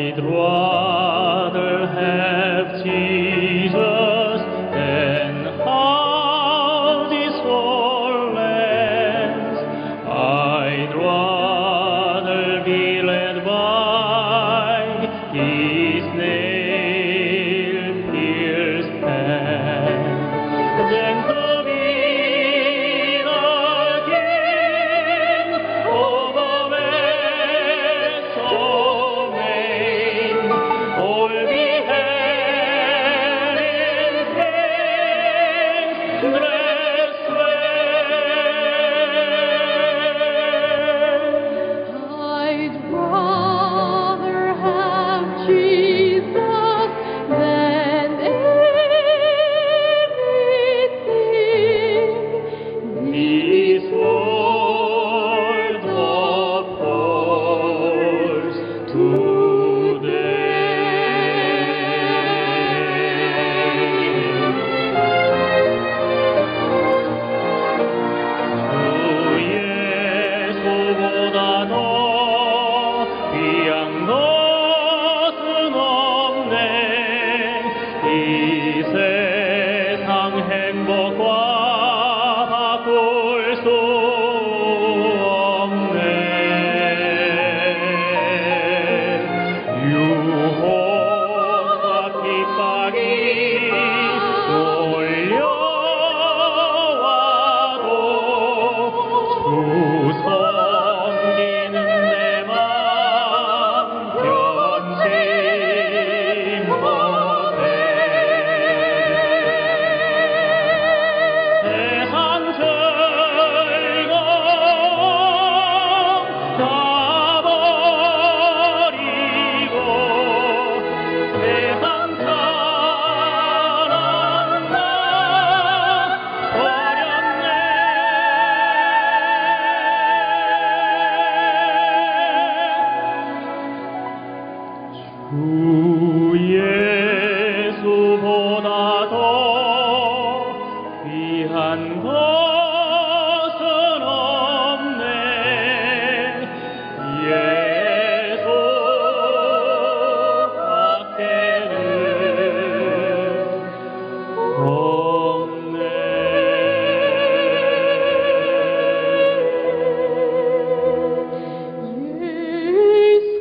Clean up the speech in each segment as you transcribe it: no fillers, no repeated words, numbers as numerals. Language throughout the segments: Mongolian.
I'd rather have Jesus than houses or lands. I'd rather be led by His nail-pierced hand than to be the king of a vessel main, all beheld in faith, dress I'd rather have Jesus than anything. This world offers 예수보다 더 귀한 것은 없네. 이 세상 행복과 바꿀 수 없네. 유혹과 핍박이 몰려와도 주 섬기는 내 맘 변치 못해. 세상 즐거움 다 버리고 세상 사랑 다 버렸네. 주 예수보다 더 귀한 것은 없네. 예수 밖에는 없네. 예수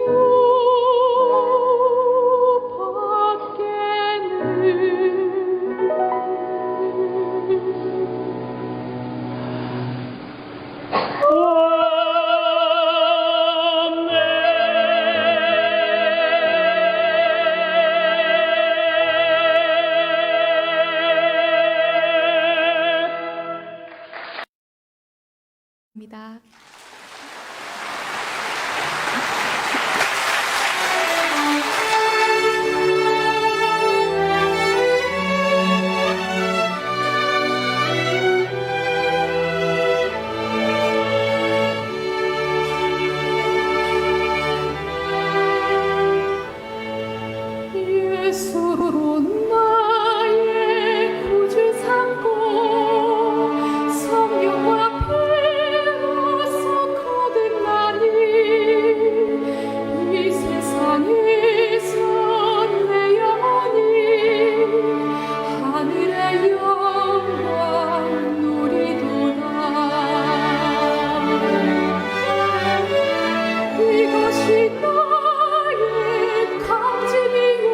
입니다. 예수로 나의 구주 삼고 성령과 피로써 거듭나니 이 세상에서 내 영혼이 하늘의 영광 누리도다. 이것이 나의 간증이요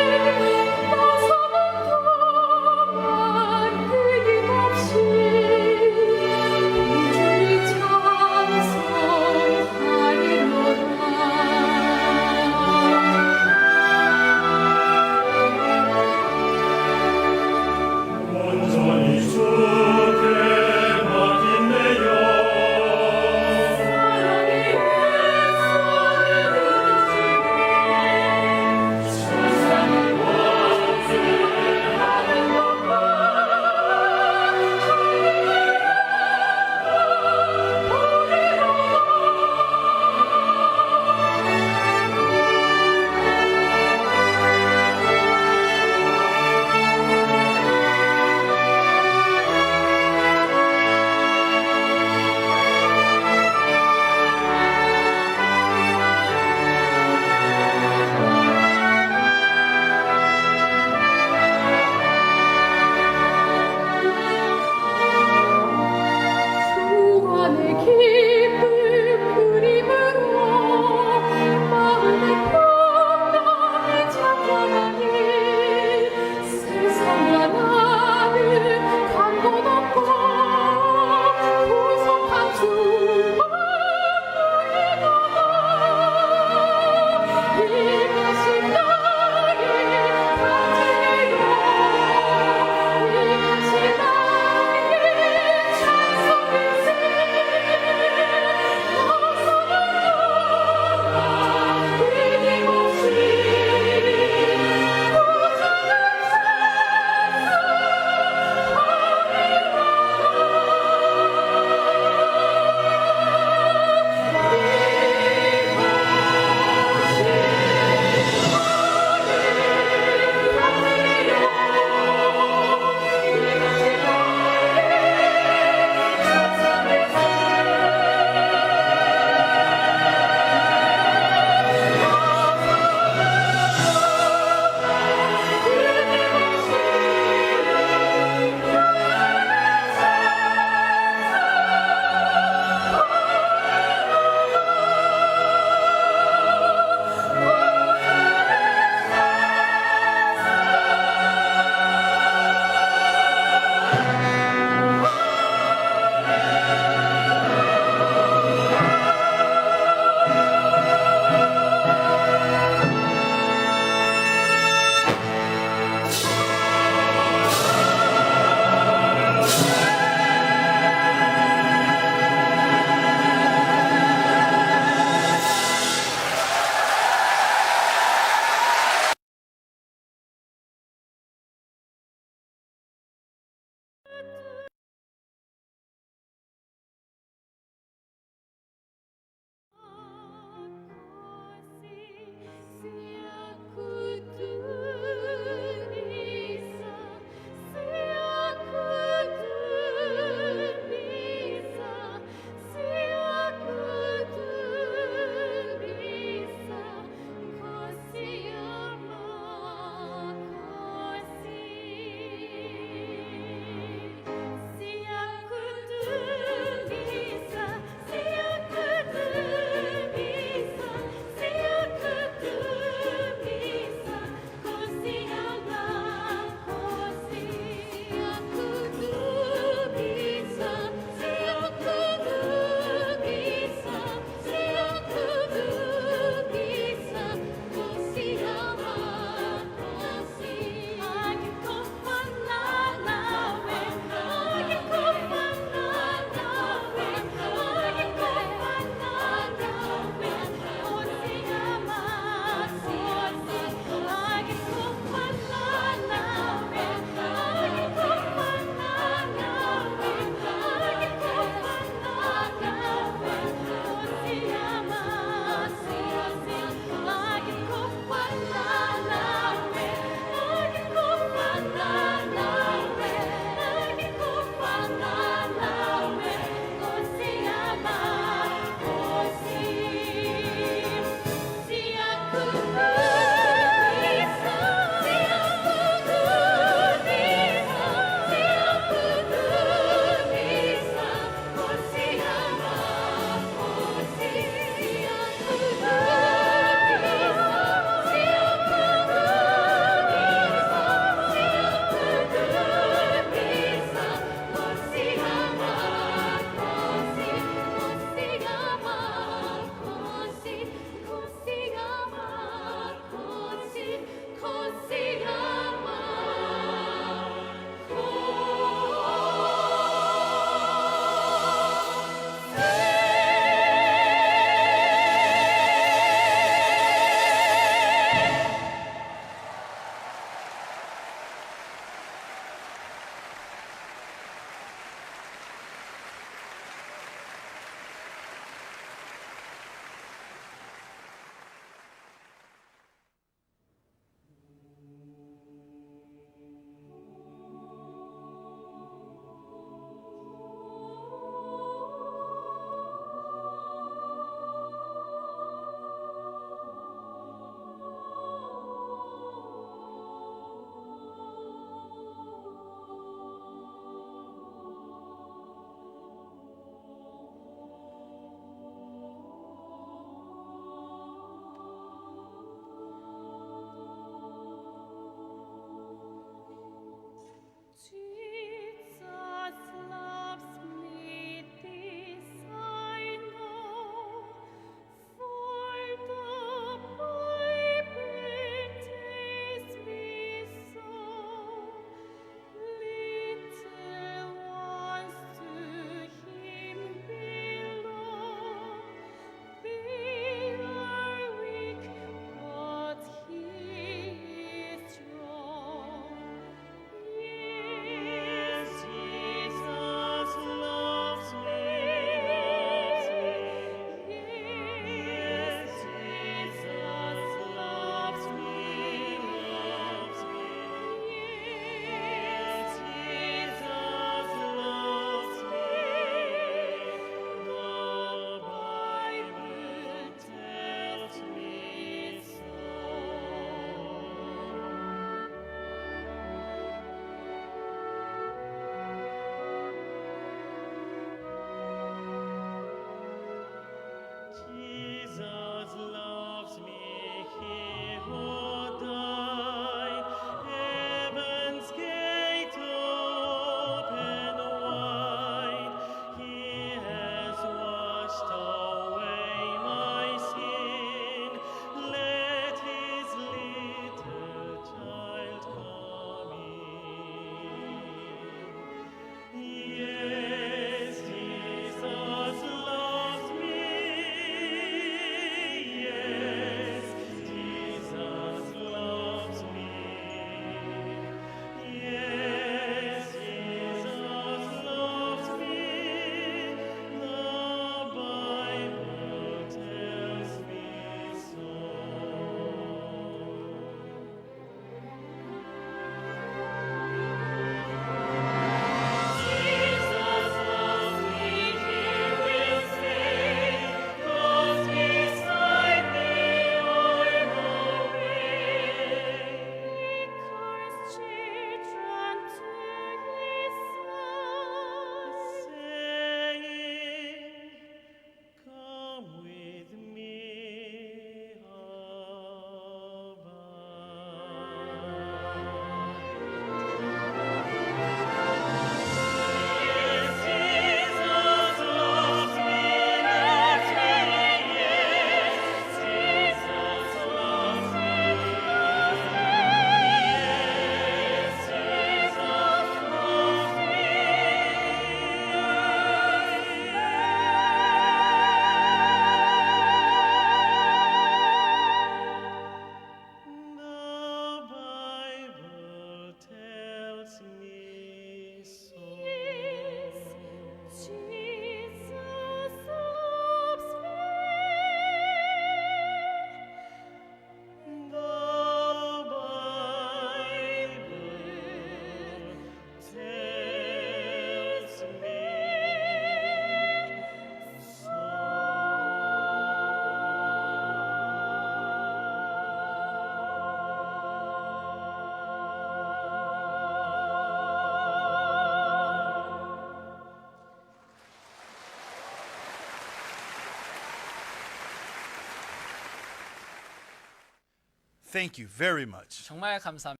Thank you very much. 정말 감사합니다.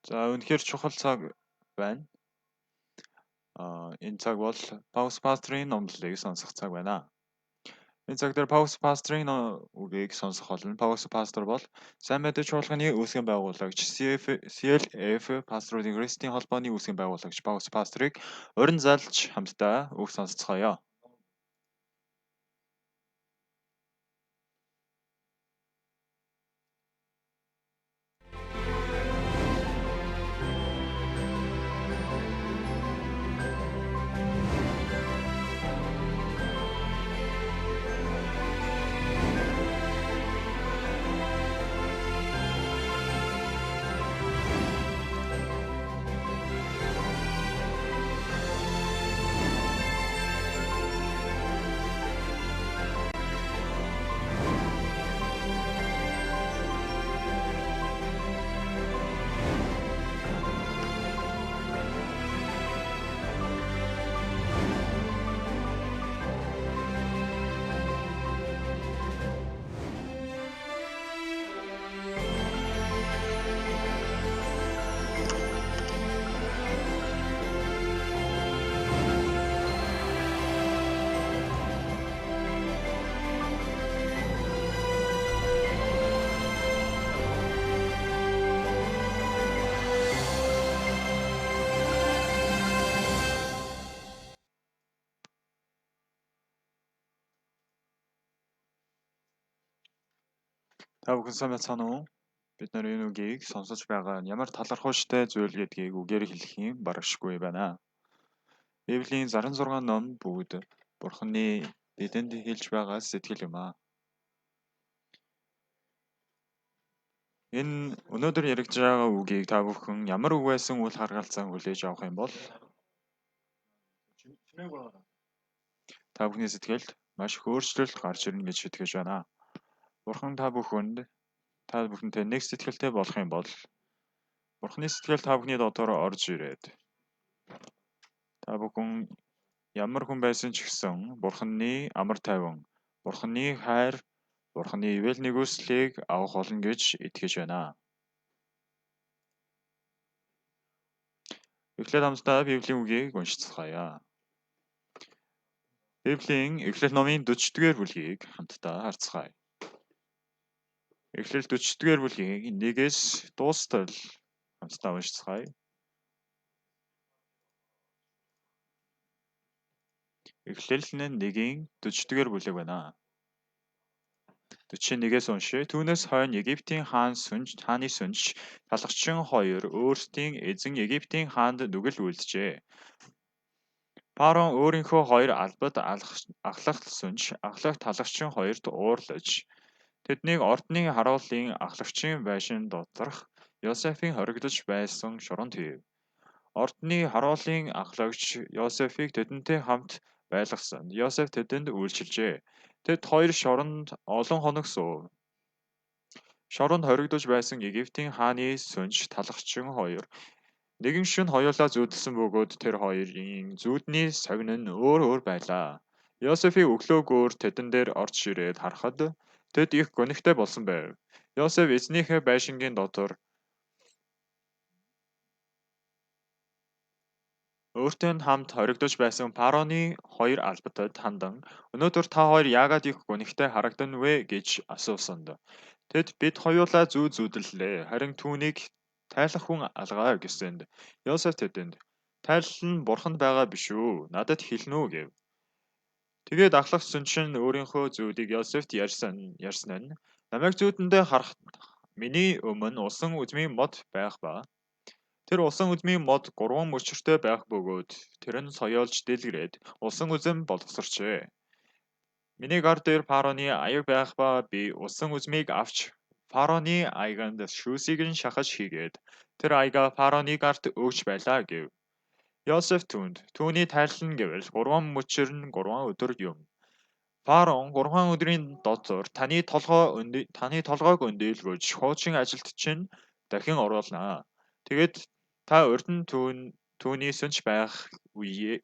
За үнэхээр чухал цаг байна. Энэ цаг бол Паус пастрын номлолыг сонсох цаг байна. Энэ цаг дээр Паус пастрын үгийг сонсох болно. Паус пастор бол сайн мэдээ чуулганы үүсгэн байгуулагч CLF паструудын Христийн холбооны үүсгэн байгуулагч Паус пастрыг урин залж хамтдаа үг сонсцгоё. Та бүхэн сайн байна уу? Бид нар энэ үгийг сонсож байгаа нь ямар талархууштай зүйл гэдгийг үгээр хэлэх юм барагшгүй байна. Библийн 66 ном бүгд Бурханы бидэнд хэлж байгаа сэтгэл юм аа. Энэ өнөөдөр яригдж байгаа үгийг та бүхэн ямар үг байсан үл харгалзан хүлээж авах юм бол та бүхний сэтгэлд маш их өөрчлөлт гарч ирнэ гэж итгэж байна. Бурхан та бүхэнтэй нэг сэтгэлтэй болох юм бол Бурханы сэтгэл та бүхний дотор орж ирээд та бүхэн ямар хүн байсан ч гэсэн Бурханы амар тайван, Бурханы хайр, Бурханы ивэл нэгүслийг авах болно гэж итгэж байна. Эхлээд хамтдаа Библийн үгийг уншицгаая. Библийн Эхлэл номын 40-р бүлгийг хамтдаа харцгаая. Эхлэл 40-р бүлгийг 1-ээс дуустал хамтдаа уншицгаая. Эхлэл нь 1-ийн 40-р бүлэг байна. 41-ээс уншия. Түүнээс хойно Египтийн хааны сүнж талагчин хоёр өөрсдийн эзэн Египтийн хаанд нүгэл үлджээ. Фараон өөрийнхөө хоёр албад ахлах сүнж ахлах талагчин хоёрт уурлаж тэднийг ордны харуулын ахлагчийн байшин доторх Йосефийн хоригдож байсан шоронд хийв. Ордны харуулын ахлагч Йосефийг тэдэнтэй хамт байлгасан. Йосеф тэдэнд үйлчилжээ. Тэд хоёр шоронд олон хоног суув. Шоронд хоригдож байсан Египтийн хааны сүнж талагчин хоёр нэгэн шөнө хоёулаа зүүдэлсэн бөгөөд тэр хоёрын зүүдний совин нь өөр өөр байлаа. Йосефийн өглөөгөөр тэдэн дээр орж ирээд харахад тэд их гонигтай болсон байв. Йосеф эзнийхээ байшингийн дотор өөртөө хамт хоригдож байсан фараоны хоёр албатад хандан "Өнөөдөр та хоёр яагаад их гонигтай харагдана вэ?" гэж асуусан. Тэд "Бид хоёулаа зүүдэллээ. Харин түүнийг тайлах хүн алгаа" гэсэнд Йосеф тэдэнд "Тайлал нь бурханд байгаа биш үү? Надад хэлнэ үү" гэв. Тэгээд ахлах сүншин өөрийнхөө зүүдийг Йосефт ярьсан нь "Намайг зүүдэндээ харахад миний өмнө усан үзмийн мод байх ба тэр усан үзмийн мод 3 мөчөртэй байх бөгөөд тэр нь соёолж дэлгэрээд усан үзэм боловсрчээ. Миний гар дээр фараоны аяг байх ба би усан үзмийг авч фараоны аяганд шүүсийг нь шахаж хийгээд тэр аяга фараоны гарт өгч байлаа" гэв. Йосеф түүний тайлал нь гэвэл 3 мөчөр нь 3 өдөр юм. Фараон 3 өдрийн дотор таны толгойг өндөөлгөөж хуучин ажилд чинь дахин оруулнаа. Тэгээд та урд нь түүний сүнж байх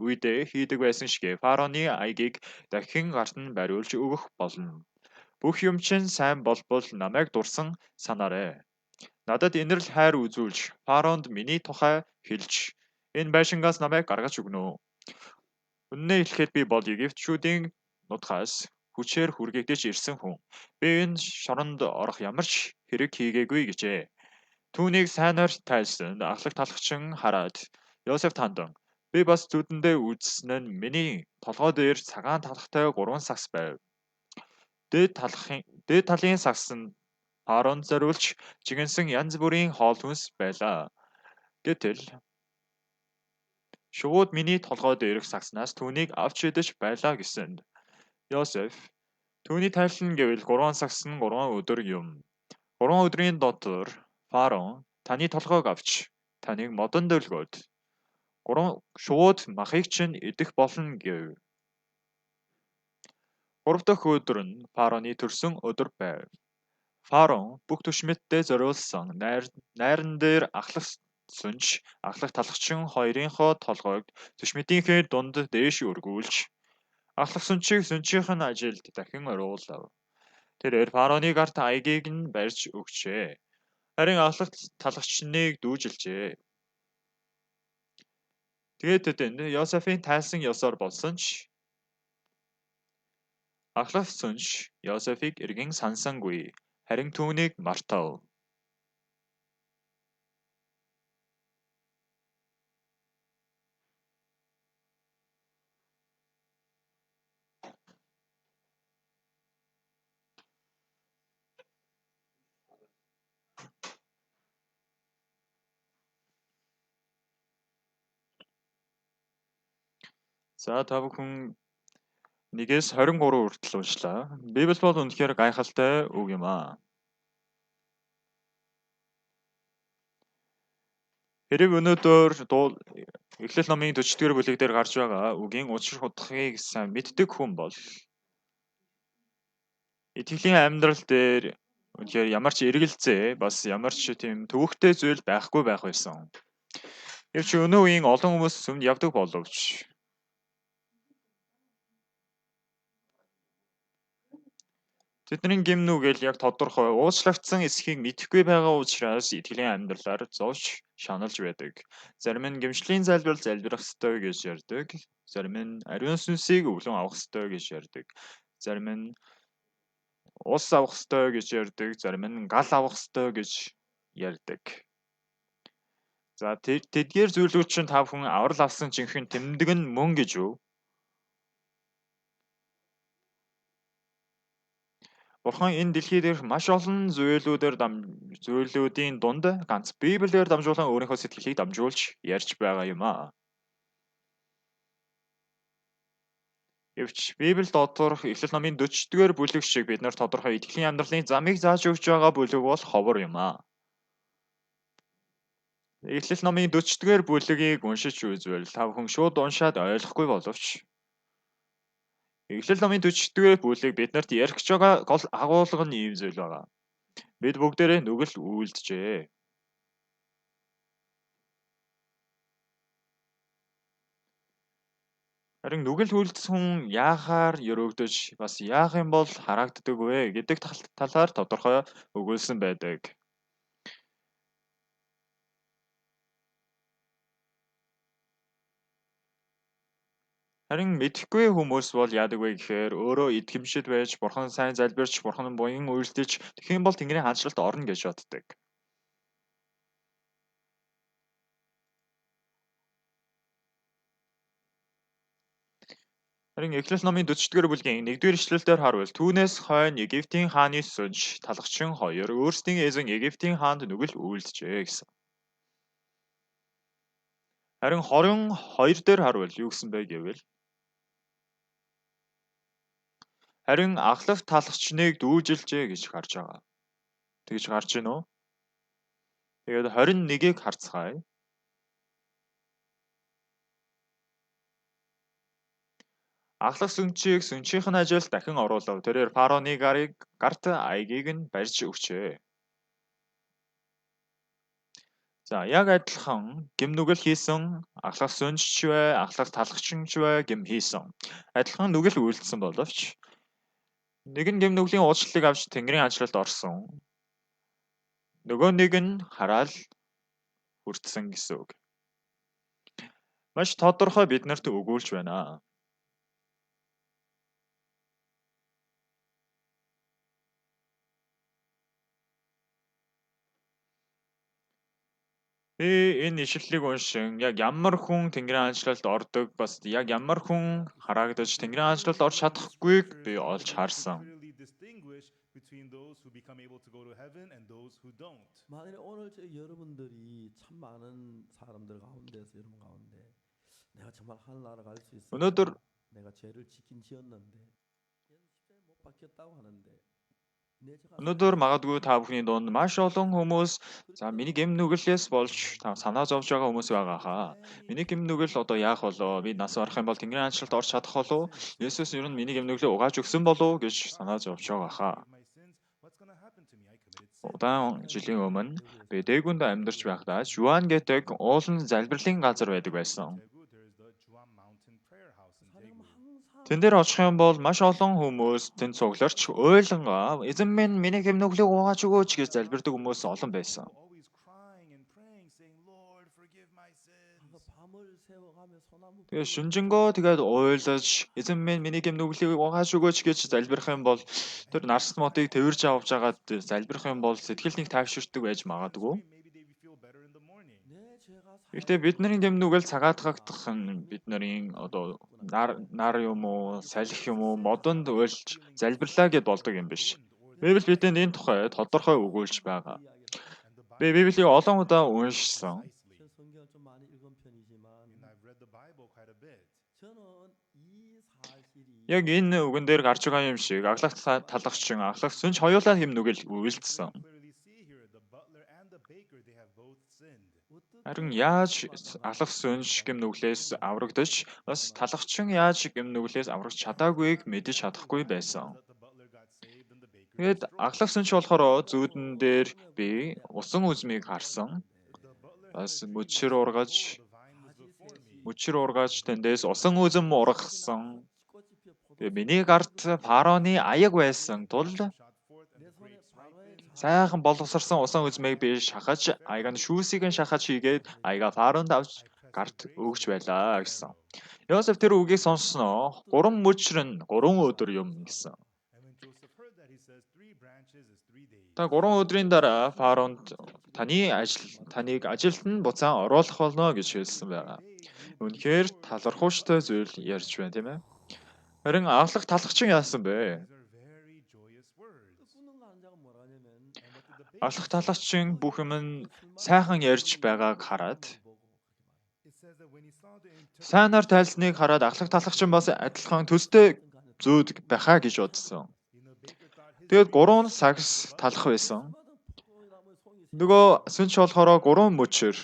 үедээ хийдэг байсан шигэ фараоны аягийг дахин гарт нь бариулж өгөх болно. Бүх юм чинь сайн болбол намайг дурсан санаарай. Надад инэрл хайр үзүүлж фараонд миний тухай хэлж энэ байшингаас намайг гаргаж өгнө үү? Үнэнээ хэлэхэд би бол Египтчүүдийн нутгаас хүчээр хүргэгдэж ирсэн хүн. Би энэ шоронд орох ямар ч хэрэг хийгээгүй гэжээ. Түүнийг сайнаар тайлсан ахлах талхчин хараад Йосеф тандан би бас зүдэндээ үзсэн нь миний толгой дээр цагаан талхтай 3 сагс байв. Дээд талын сагс нь Фаронд зориулж жигэнсэн янз бүрийн хоол хүнс байлаа. Гэтэл шууд миний толгой дээрх сагснаас түүнийг авч идэж байлаа гэсэнд Йосеф түүний тайлан гэвэл 3 сагс нь 3 өдөр юм. 3 өдрийн дотор Фараон таны толгойг авч таныг модон дөлгөөд 3 шууд махыг чинь идэх болно гэв. 3 дахь өдөр нь Фараоны төрсөн өдөр байв. Фараон бүх түшмэттэй зориулсан найран дээр ахлах талхчин хоёрынхоо толгойг түшмэтийнхээ дунд дээш өргүүлж ахлах сүнчийн ажилд дахин оруулав. Тэрээр фараоны гарт аягийг нь барьж өгчээ. Харин ахлах талхчныг дүүжилжээ. Тэгээд тэдэнд Йосефийн тайлсан ёсоор болсон ч ахлах сүнж Йосефийг эргэн сансангүй. Харин түүнийг мартав. За та бүхэн 1-ээс 23 хүртэл уншлаа. Библи бол үнэхээр гайхалтай үг юм аа. Хэрэг өнөөдөр Эхлэл номын 40-р бүлэг дээр гарч байгаа үгийн учир хутгыг сайн мэддэг хүн бол итгэлийн амьдрал дээр үнэхээр ямар ч эргэлзээ бас ямар ч тийм төвөгтэй зүйл байхгүй байх байсан. Гэвч өнөө үеийн олон хүмүүс сүмд явдаг боловч тэдний гим нүгэл яг тодорхой уучлагдсан эсхийг мэдэхгүй байгаа учраас итгэлийн амьдралаар зовж шаналж байдаг. Зарим нь гимшлийн залбирал залбирах ёстой гэж ярьдаг. Зарим нь ариун сүнсийг өвлөн авах ёстой гэж ярьдаг. Зарим нь ус авах ёстой гэж ярьдаг. Зарим нь гал авах ёстой гэж ярьдаг. За тэдгээр зүйлүүд чинь та бүхэн аврал авсан жинхэнэ тэмдэг нь мөн гэж үү? Бурхан энэ дэлхий дээрх маш олон зүйлүүдийн дунд ганц Библиэр дамжуулан өөрийнхөө сэтгэлийг дамжуулж ярьж байгаа юм аа. Гэвч Библи доторх Эхлэл номын 40-р бүлэг шиг бид нар тодорхой итгэлийн амьдралын замыг зааж өгч байгаа бүлэг бол ховор юм аа. Эхлэл номын 40-р бүлэгийг уншиж үзвэл та бүхэн шууд уншаад ойлгохгүй боловч Эхлэл номын 40-р бүлэг биднэрт ярих байгаа гол агуулга нь ийм зүйл байгаа. Бид бүгдээрээ нүгэл үйлджээ. Харин нүгэл үйлдсэн хүн яахаар өрөөгдөж бас яах юм бол харагддаг вэ гэдэг талаар тодорхой өгүүлсэн байдаг. Харин мэдэхгүй хүмүүс бол яадаг вэ гэхээр өөрөө итгэмжид байж бурхан сайн залбирч бурхан буян үйлдэж тэгэх юм бол Тэнгэрийн хаанчлалд орно гэж боддог. Харин Эхлэл номын 40-р бүлгийн 1-р ишлэлээр харвал түүнээс хойно Египтийн хааны сүнж талхчин хоёр өөрсдийн эзэн Египтийн хаанд нүгэл үйлджээ гэсэн. Харин 22 дээр харвал юу гэсэн бэ гэвэл харин ахлах талхчныг дүүжилжээ гэж гарч байгаа. Тэгж гарч гинөө. Тэгээд 21-ийг харцгаая. Ахлах сүнчийг сүнчийнх нь ажилд дахин оруулав. Тэрээр фараоны гарт аягийг нь барьж өгчээ. За яг адилхан гимнүгэл хийсэн ахлах сүнч ч бай, ахлах талагчин ч бай гим хийсэн. Адилхан нүгэл үйлдэлсэн боловч нэг нь гимнүглийн уучлалыг авч Тэнгэрийн ажлалд орсон. Нөгөө нэг нь хараал хүртсэн гэсэн үг. Маш тодорхой биднэрт өгүүлж байна. Би энэ ишлэлийг уншин яг ямар хүн Тэнгэрийн ажлалд ордог бас яг ямар хүн харагдаж Тэнгэрийн ажлалд орж чадахгүйг би олж харсан. clearly distinguish between those who become able to go to heaven and those who don't. 만약에 오늘 여러분들이 참 많은 사람들 가운데서 여러분 가운데 내가 정말 하늘나라 갈 수 있을까? 오늘들- 내가 죄를 지킨 지었는데 십자가에 못 박혔다고 하는데 내 죄가 Өнөөдөр магадгүй та бүхний дунд маш олон хүмүүс за миний гэм нүгэлээс болж та санаа зовж байгаа хүмүүс байгаа хаа. Миний гэм нүгэл одоо яах болоо? Би нас барах юм бол Тэнгэрийн ажлалд орж чадах болов? Есүс ер нь миний гэм нүглийг угааж өгсөн болов гэж санаа зовж байгаа хаа. My sins, what's going to happen to me? I committed sin. Удаан жилийн өмнө би дээгүнд амьдарч байхдаа Жуан гэдэг уулын залбирлын газар байдаг байсан. Daegu, there is the Juan Mountain Prayer House in 사람 Daegu. 항상 Тэн дээр очих юм бол маш олон хүмүүс тэнд цугларч ойлонгаа эзэн минь миний гэм нүглийг угааж өгөөч гэж залбирдаг хүмүүс олон байсан. Always crying and praying, saying, Lord, forgive my sins. 밤을 새워가며 소나무 Тэгээ шүнжэнгөө тэгээд уйлаж эзэн минь миний гэм нүглийг угааж өгөөч гэж залбирх юм бол тэр нарс мотыг тэрж авч агаад залбирх юм бол сэтгэл нэг тайвширдаг байж магадгүй. Maybe they feel better in the morning. 내 죄가 Гэхдээ бидний гэм нүгэл цагаатгагдах нь бидний одоо нар юм уу, салхи юм уу, модонд уйлж залбирлаа гэд болдог юм биш. Библи бидэнд энэ тухай тодорхой өгүүлж байгаа. 이야기합니다. Би Библийг олон удаа уншсан. 제 성경을 좀 많이 읽은 편이지만 And I've read the Bible quite a bit. 저는 이 사실이 Яг энэ үгэн дээр гарч байгаа юм шиг аглах талагчин, аглах сүнч хоёулаа гэм нүгэл үйлдэлсэн. Clearly see here, the butler and the baker, they have both sinned. Харин яаж аглах сүнч гэм нүглээс аврагдаж, бас талагчин яаж гэм нүглээс аврагч чадаагүйг мэдэж чадахгүй байсан. That the butler got saved and the baker Тэгээд аглах сүнч болохоор зүүдэн дээр би усан үзмийг харсан. the butler Бас мөчөр ургаж, the vine was before me. мөчөр ургаж тэндээс усан үзэм ургасан. Тэгээ миний гарт фараоны аяг байсан тул Shot forth and 내 the 손에 grapes ripened. сайхан боловсрсан усан үзмийг би шахаж, аяг нь шүүсийг нь шахаж хийгээд аяга фараонд авч гарт өгч байлаа гэсэн. Йосеф тэр үгийг сонссноо 3 мөчөр нь 3 өдөр юм гэсэн. And when Joseph heard that, he says, 3 branches is 3 days. Та 3 өдрийн дараа фараонд таныг ажилд нь буцаан оруулах болно гэж хэлсэн байгаа. Үнэхээр талархууштай зүйл ярьж байна тийм ээ. Харин аглах талагчин яасан бэ? These are very joyous words. 끊는 자가 뭐라 하냐면 Аглах талагчин бүх юм нь сайхан ярьж байгааг хараад It says that when he saw the сайнаар тайлсныг хараад аглах талагчин бас адилхан төстэй зөөд байхаа гэж бодсон. baker thought his Тэгээд 3 сагс талах байсан. Нөгөө сүнч болохоор 3 мөчөр,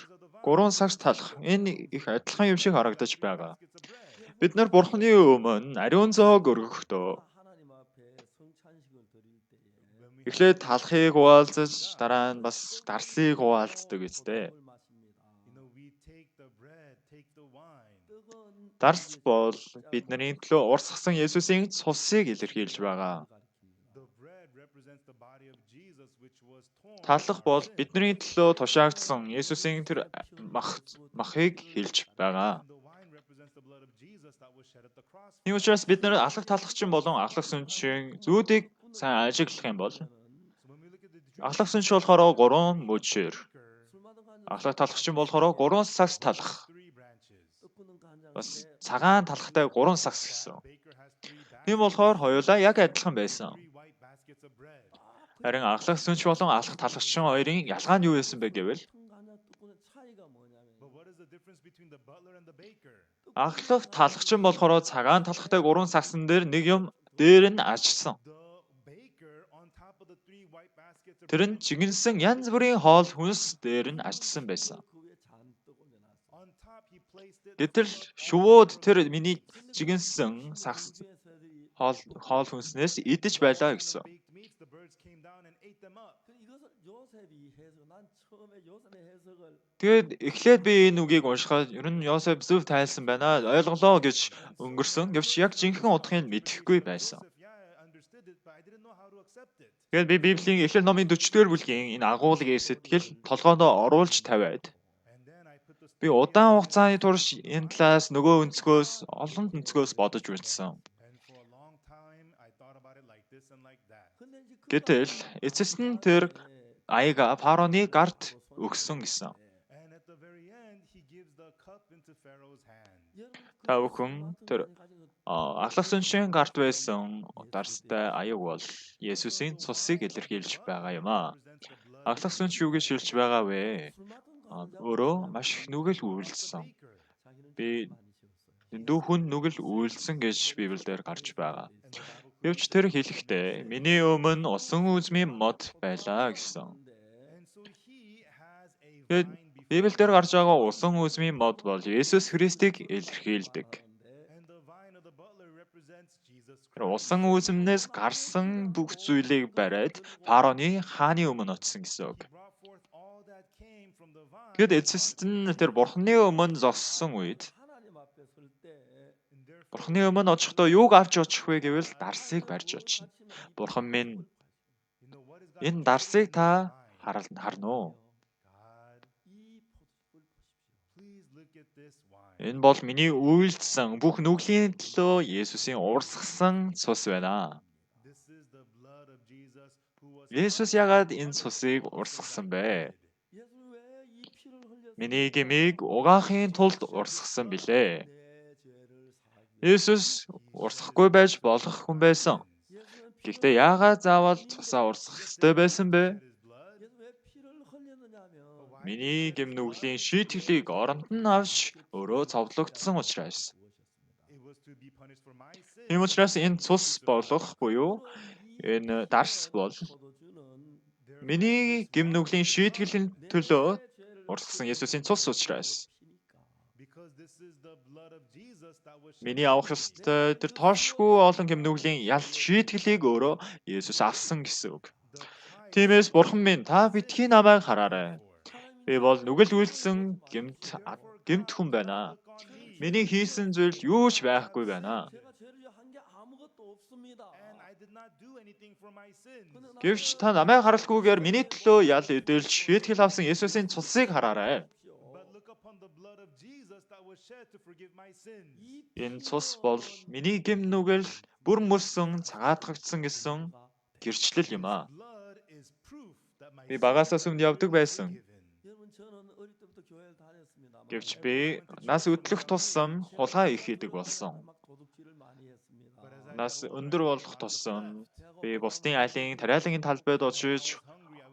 3 сагс талах. Энэ их адилхан юм шиг харагдаж байгаа. Бид нар бурхны өмнө ариун зоог өргөхдөө 하나님 앞에 성찬식을 드릴 때에 эхлээд талахыг хуваалцаж дараа нь бас дарслыг хуваалцдаг үстэй. 물 마십니다. we take the bread, take the wine. 뜨거운 Дарс бол бидний төлөө урсгасан Есүсийн цусыг илэрхийлж байгаа. The bread represents the body of Jesus, which was torn. Талах бол бидний төлөө тушаагдсан Есүсийн тэр махыг хэлж байгаа. And the wine represents the blood of Jesus that was shed at the cross. Тийм учраас бид нар аглах талагчин болон аглах сүнчийн зүүдийг сайн ажиглах юм бол So when we look at the аглах сүнч болохоор 3 мөчөр, drinker, 술 마던 간 аглах талагчин болохоор 3 сагс талах. 3 branches. 끄는 간장 Бас цагаан талахтай 3 сагс гэсэн. Baker has 3 Тийм болохоор хоёулаа яг адилхан байсан. 3 white baskets of bread. Харин аглах сүнч болон аглах талагчин хоёрын ялгаа нь юу байсан бэ гэвэл 간장 뚜껑의 차이가 뭐냐면 But what is the difference between the butler and the baker? аглах талагчин болохоор цагаан талахтай 3 сагсан дээр нэг юм дээр нь ажсан. The baker on top of the 3 white baskets of Тэр нь bread, жигнэсэн янз бүрийн хоол хүнс дээр нь ажсан байсан. 그 위에 잔뜩 올려놨어. on top he placed it Гэтэл шувууд тэр миний жигэнсэн сагс хоол хүнснээс идэж байлаа гэсэн. Baked meats, the birds came down and ate them up. 이것을 요셉이 해석. 난 처음에 요셉의 해석을 Тэгээд эхлээд би энэ үгийг уншихад ер нь Йосеф зөв тайлсан байна. Ойлголоо гэж өнгөрсөн. Гэвч яг жинхэнэ утгыг мэдэхгүй байсан. Joseph, yeah, I understood it, but I didn't know how to accept it. Тэгээд би Библийн Эхлэл номын 40-р бүлгийн энэ агуулгын сэтгэл толгоондоо оруулж тавиад And then I put the би удаан хугацааны турш энэ талаас нөгөө өнцгөөс олон өнцгөөс бодож үзсэн. and for a long time I thought about it like this and like that. 근데 이제 그 Гэтэл эцэст нь тэр аяга фароны гарт өгсөн гэсэн. And at the very end, he gives the cup into Pharaoh's hand. Та бүхэн тэр ахлах сүншийн гарт байсан ударстай аяг бол Есүсийн цусыг илэрхийлж байгаа юм аа. Ахлах сүнш юу гэж хэлж байгаа вэ? Өөрөө маш их нүгэл үйлдсэн. Би дүүхэн нүгэл үйлдсэн гэж Библиэлд гарч байгаа. Гэвч тэр хэлэхдээ миний өмнө усан үзмийн мод байлаа гэсэн. And so he has a Тэгээд vine before Библиэлд гарч байгаа усан үзмийн мод бол Есүс Христийг илэрхийлдэг. and the vine of the butler represents Jesus Тэр Christ. усан үзмнээс гарсан бүх зүйлийг бариад фароны хааны өмнө очсон гэсэн үг. He brought forth all that came from the vine. Тэгэд эцэст нь тэр бурхны өмнө зогссон үед 하나님 앞에 설 때 And therefore, бурхны өмнө очихдоо юуг авч очих вэ гэвэл дарсыг барьж очино. Бурхан минь you know what is God энэ дарсыг та харна уу? God, 이 포도즙을 보십시오. please look at this wine. Энэ бол миний үйлдэлсэн бүх нүглийн төлөө Есүсийн урсгсан цус байна. This is the blood of Jesus who was Есүс яагаад энэ цусыг урсгсан бэ? 예수 왜이 피를 흘려서 Миний гмийг угаахын тулд урсгсан билээ. 내 죄를 사하기 Есүс урсгахгүй байж болох хүн байсан. 예수는 Гэхдээ яагаад заавал цусаа урсгах ёстой байсан бэ? his blood. 예수 왜 피를 흘렸느냐면 Миний гэм нүглийн шийтгэлийг оронд нь авч өөрөө цовдлогдсон учраас. It was to be punished for my sin. Тийм учраас энэ цус болох буюу энэ дарс бол миний гэм нүглийн шийтгэлийн төлөө урсгсан Есүсийн цус учраас. Because this is the blood of Jesus that was shed. Миний авах ёстой тэр тоошгүй олон гэм нүглийн ял шийтгэлийг өөрөө Есүс авсан гэсэн үг. The Тиймээс бурхан минь та битгий намайг хараарай. Би бол нүгэл үйлдсэн гэмт хүн байна. Миний хийсэн зүйл юу ч байхгүй байна. 제가 죄를 한 게 아무것도 없습니다. And I did not do anything for my sins. Гэвч та намайг харалгүйгээр миний төлөө ял эдэлж шийтгэл авсан Есүсийн цусыг хараарай. But look upon the blood of Jesus that was shed to forgive my sins. Энэ цус бол миний гэм нүгэл бүр мөсөн цагаатгагдсан гэсэн гэрчлэл юм аа. Blood is proof that my Би sins багасаа сүмд явдаг байсан. forgiven. 여러분 저는 어릴 때부터 교회를 다녔습니다. Гэвч би нас өдлөх тусам хулгай их хийдэг болсон. 막 도둑질을 많이 했습니다. Нас өндөр болох тусам би бусдын айлын тариалангийн талбайд очиж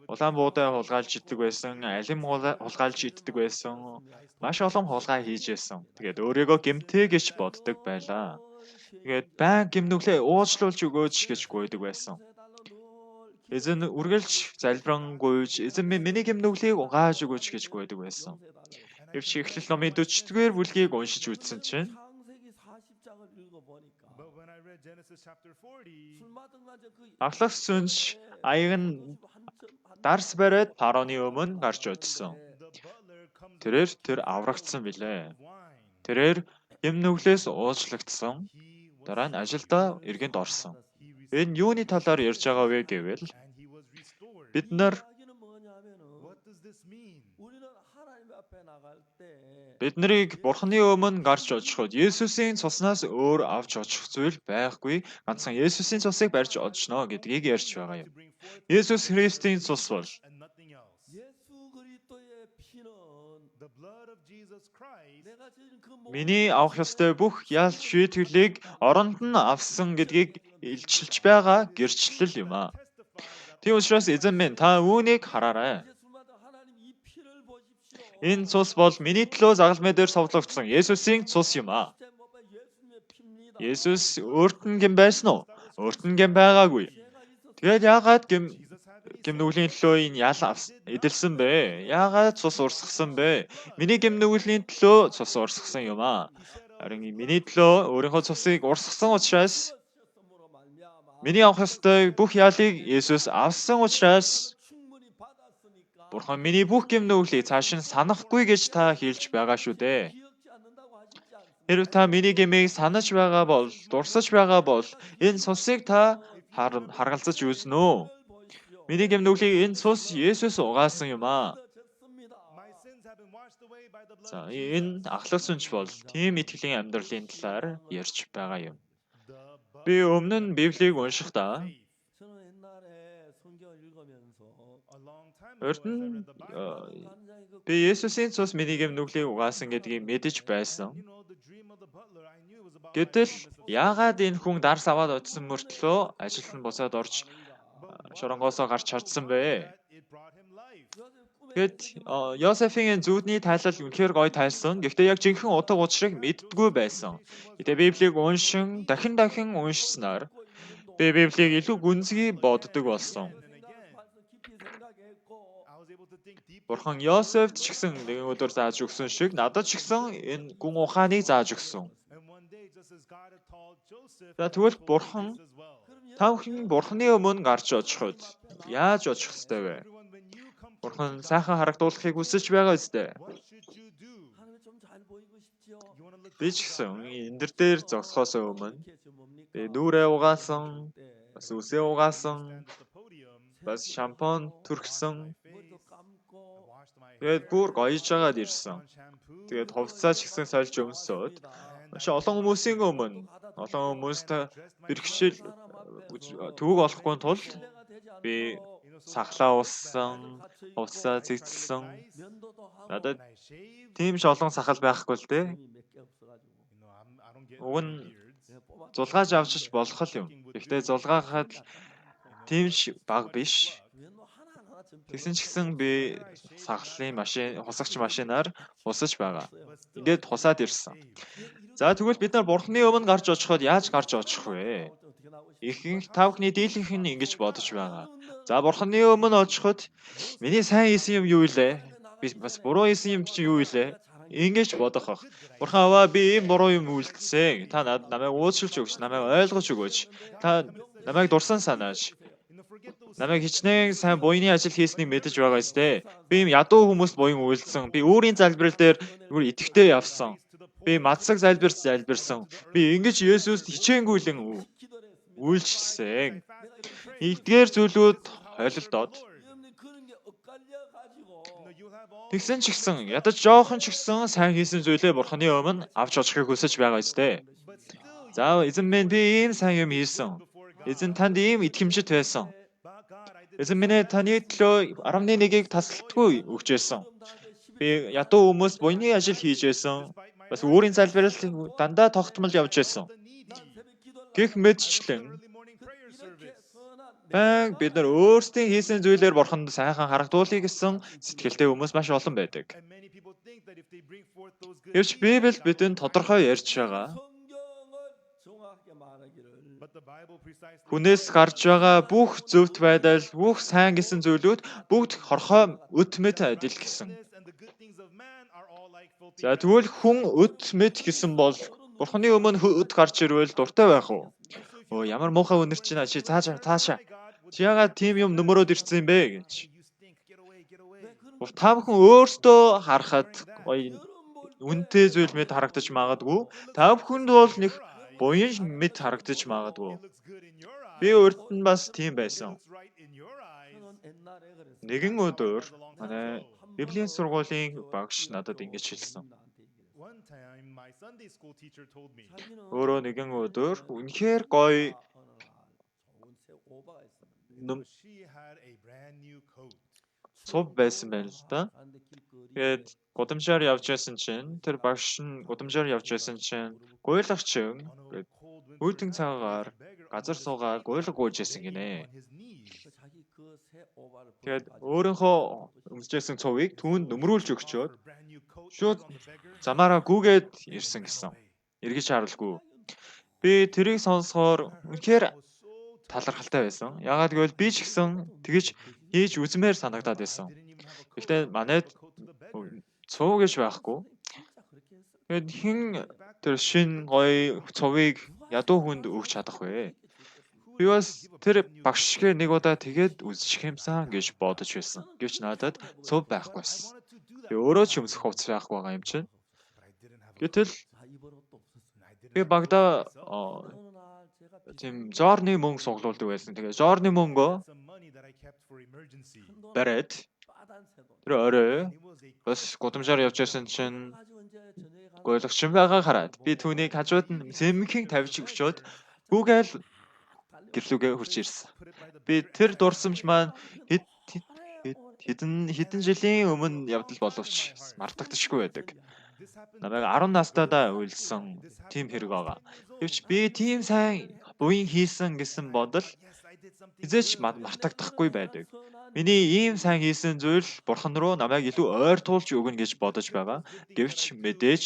улаан буудай хулгайлж иддэг байсан, алим хулгайлж иддэг байсан. Маш олон хулгай хийж байсан. Тэгээд өөрийгөө гэмтэй гэж боддог байлаа. Тэгээд байн гимнүглээ уучлуулж өгөөч гэж гуйдаг байсан. Эзэн үргэлж залбиран гуйж, эзэн минь миний гимнүглийг угааж өгөөч гэж гуйдаг байсан. Гэвч Эхлэл номын 40-р бүлгийг уншиж үзсэн чинь 창세기 40장을 읽어보니까 But when I read Genesis chapter 40, 술 마던 가지 그 ахлах сүнс аяг нь дарс бариад фароны өмнө гарч очсон. the butler comes Тэрээр тэр аврагдсан билээ. with wine. Тэрээр гимнүглээс уучлагдсан. He was Дараа нь ажилдаа эргэнд орсон. he Энэ юуны талаар ярьж байгаа вэ гэвэл and he was restored. бид нар 이야기는 뭐냐면은 What does this mean? 우리는 하나님 앞에 나갈 때 биднийг бурхны өмнө гарч очиход Есүсийн цуснаас өөр авч очих зүйл байхгүй. Ганцхан Есүсийн цусыг барьж очно гэдгийг ярьж байгаа юм. To bring forth Есүс Христийн цус бол and nothing else. 예수 그리스도의 피는 The blood of Jesus Christ 내가 지은 그 миний авах ёстой бүх ял шийтгэлийг оронд нь авсан гэдгийг илчилж байгаа гэрчлэл юм аа. Тийм учраас эзэн минь та үүнийг хараарай. 예수마다 하나님 이 피를 보십시오. Энэ цус бол миний төлөө загалмай дээр совлогдсон Есүсийн цус юм аа. 진짜 뭐 예수님의 피입니다. Есүс өөрт нь гэм байсан уу? Өөрт нь гэм байгаагүй. 죄가 있어서 Тэгээд яагаад гэм Jesus had a гэмнүглийн төлөө энэ ял эдэлсэн бэ? Яагаад цус урсгасан бэ? Миний гэмнүглийн төлөө цус урсгасан юм аа. Харин миний төлөө өөрийнхөө цусыг урсгасан учраас миний авах ёстой бүх ялыг Есүс авсан учраас Бурхан миний бүх гэмнүглийг цааш нь санахгүй гэж та хэлж байгаа шүү дээ. Хэрвээ та миний гэмийг санаж байгаа бол, дурсаж байгаа бол энэ цусыг та харгалзаж үзнэ үү? Миний гэмнүглийг энэ цус Есүс угаасан юм аа. My sins have been washed away by the blood За of энэ ахлах сүнж бол тийм итгэлийн амьдралын талаар ярьж байгаа юм. the blood Би өмнө нь Библийг уншихдаа faith. 저는 옛날에 성경을 읽으면서 A long time ago, урд as I нь read the Bible, 굉장히 그 би Есүсийн цус миний гэмнүглийг угаасан гэдгийг мэдэж байсан. you know, the dream of the butler, I knew it was about my Гэтэл promise of яагаад энэ хүн дарс аваад очсон мөртлөө ажилд нь буцаад орж шоронгоосоо гарч чадсан бэ? that it brought him life. Тэгэд Йосефийн зүудний тайлал үнэхээр гоё тайлсан. Гэхдээ яг жинхэнэ утга учирыг мэддэггүй байсан. Гэтэ Библийг уншин дахин уншснаар би Библийг илүү гүнзгий боддог болсон. I was able to think deeply. Бурхан Йосефт ч гэсэн нэгэн өдөр зааж өгсөн шиг надад ч гэсэн энэ гүн ухааныг зааж өгсөн. And one day, just as God had told Joseph, За he тэгвэл told Бурхан us as well. та бүхэн Бурханы өмнө гарч очиход яаж очих ёстой вэ? Everyone, when you come to Бурхан сайхан харагдуулахыг хүсэж байгаа үстэй. what should you do? 하나님 좀잘 보이고 싶죠. You want to look Би good ч to гэсэн God, right? энэ дээр зогсохоос өмнө 이렇게 저 뭡니까? би нүрээ угаасан, бас үсээ угаасан, Stand at the podium, бас шампунь түрхсэн. 머리도 감고 washed my Тэгээд бүр гоёж жагаад ирсэн. on shampoo, Тэгээд хувцас ч гэсэн сольж өмсөөд маш олон хүмүүсийн өмнө олон хүмүүст бэрхшээл төвөг болохгүй тулд би сахлаа уссан, хувцас цэцэлсэн. 면도도 하고 Надад and I shaved. тийм ч олон сахал байхгүй л дээ. 힘이 몇 개 없어가지고 You know, I don't get Уг long нь beards. 그냥 뽑아 зулгааж авчиж болох л юм. Гэхдээ зулгаахад тийм ч баг биш. 면도 하나하나 좀 Тэгсэн ч гэсэн би сахлын машин, хусагч машинаар хусаж байгаа. Ингээд хусаад ирсэн. За тэгвэл бид нар Бурханы өмнө гарч очиход яаж гарч очих вэ? 어떻게 나오고 Ихэнх тавхны дийлэнх нь ингэж бодож байгаа. За Бурханы өмнө очиход миний сайн хийсэн юм юу илээ? Би бас буруу хийсэн юм чи юу илээ? Ингэж бодох ах. Бурхан аваа би ийм буруу юм үйлдэлсэн. Та намайг уучлж өгч, намайг ойлгож өгөөч. Та намайг дурсан санааж. Намайг хичнээн сайн буйны ажил хийснийг мэдэж байгаа ёстой. Би ийм ядуу хүмүүст буян үйлдсэн. Би өөрийн залбирал дээр бүр итгэвтэй явсан. Би мацаг залбирсан. Би ингэж Есүст хичээнгүйлэн үйлчлсэн. Эдгээр зүйлүүд холилдоод 여러분들 그런 게 엇갈려 가지고 тэгсэн ч гэсэн ядаж жоохон ч гэсэн сайн хийсэн зүйлээ Бурханы өмнө авч очихыг хүсэж байгаа ёстой. За эзэн минь би ийм сайн юм хийсэн. Эзэн танд ийм итгэмжит байсан. Эзэн минь таны төлөө 11-ийг тасалтгүй өгчээсэн. Би ядуу хүмүүст буйны ажил хийжсэн. Бас өөрийн залбирал дандаа тогтмол явж байсан. Гэх мэтчлэн баян бид нар өөрсдийн хийсэн зүйлээр Бурханд сайхан харагдуулъя гэсэн сэтгэлтэй хүмүүс маш олон байдаг. Гэвч Библи бидэнд тодорхой ярьж байгаа. 성경을 정확하게 말하기를 Хүнээс гарч байгаа бүх зөвхт байдал, бүх сайн гэсэн зүйлүүд бүгд хорхой өт мэт адил гэсэн. За тэгвэл хүн өт мэт гэсэн бол Бурханы өмнө өт гарч ирвэл дуртай байх уу? Оо ямар муухай үнэр чинь чи цаашаа. Чи яагаад тийм юм нөмрөөд ирсэн юм бэ гэж. Та бүхэн өөртөө харахад гоё үнэтэй зүйл мэд харагдаж магадгүй. Та бүхэнд бол нэг буян мэд харагдаж магадгүй. Би өөрт нь бас тийм байсан. 저는 옛날에 그랬어요. Нэгэн өдөр манай Библийн сургуулийн багш надад ингэж хэлсэн. One time, my Sunday school teacher told me, Өөрөө нэгэн өдөр үнэхээр гоё 좋은 새 오바가 있었는데 ном she had a brand new coat. цув байсан байна л да. 가는데 길거리에 Тэгээд гудамжаар явж байсан чинь тэр багш нь гудамжаар явж байсан чинь гуйлагчин On a гээд cold winter үүлтэн night, цагаагаар a beggar газар on his суугаад гуйлаг гуйж байсан knees, гинэ. on his knees. 그 자기 그 새 오바를 Тэгээд 벗어가지고 өөрийнхөө өмсөжсэн цувыг түүнд нөмрүүлж өгчөөд Her brand new coat шууд on the beggar. замаараа гүгээд ирсэн гэсэн. Эргэж харуулгүй. Би тэрийг сонсохоор үнэхээр талархалтай байсан. Яагаад гэвэл би ч гэсэн тэгэж хийж үзмээр санагдаад байсан. Гэхдээ манайд цуу гэж байхгүй. Тэгэд хин тэр шин гоё цувыг ядуу хүнд өгч чадах вэ? Би бас тэр багшгээ нэг удаа тэгээд үзчих юмсан гэж бодож байсан. Гэвч надад цув байхгүйсэн. Би өөрөө ч өмсөх хувцас байхгүй байгаа юм чинь. Гэтэл би багада тийм жорны мөнгө суглуулдаг байсан. Тэгээ жорны мөнгөө бариад тэр орой бас гудамжаар явж байсан чинь гойлгочин байгаа хараад би түүнийг хажууд нь зэмхэн тавьж өчөөд гүүгээл гэрлүүгээ хурж ирсэн. Би тэр дурсамж маань хэдэн жилийн өмнө явдал боловч мартагдчихгүй байдаг. Намайг 10 настайдаа үйлсэн тийм хэрэг байгаа. Гэвч би тийм сайн буян хийсэн гэсэн бодол хизээч мартагдахгүй байдаг. Миний ийм сайн хийсэн зүйл Бурхан руу намайг илүү ойртуулж өгнө гэж бодож байгаа. Гэвч мэдээж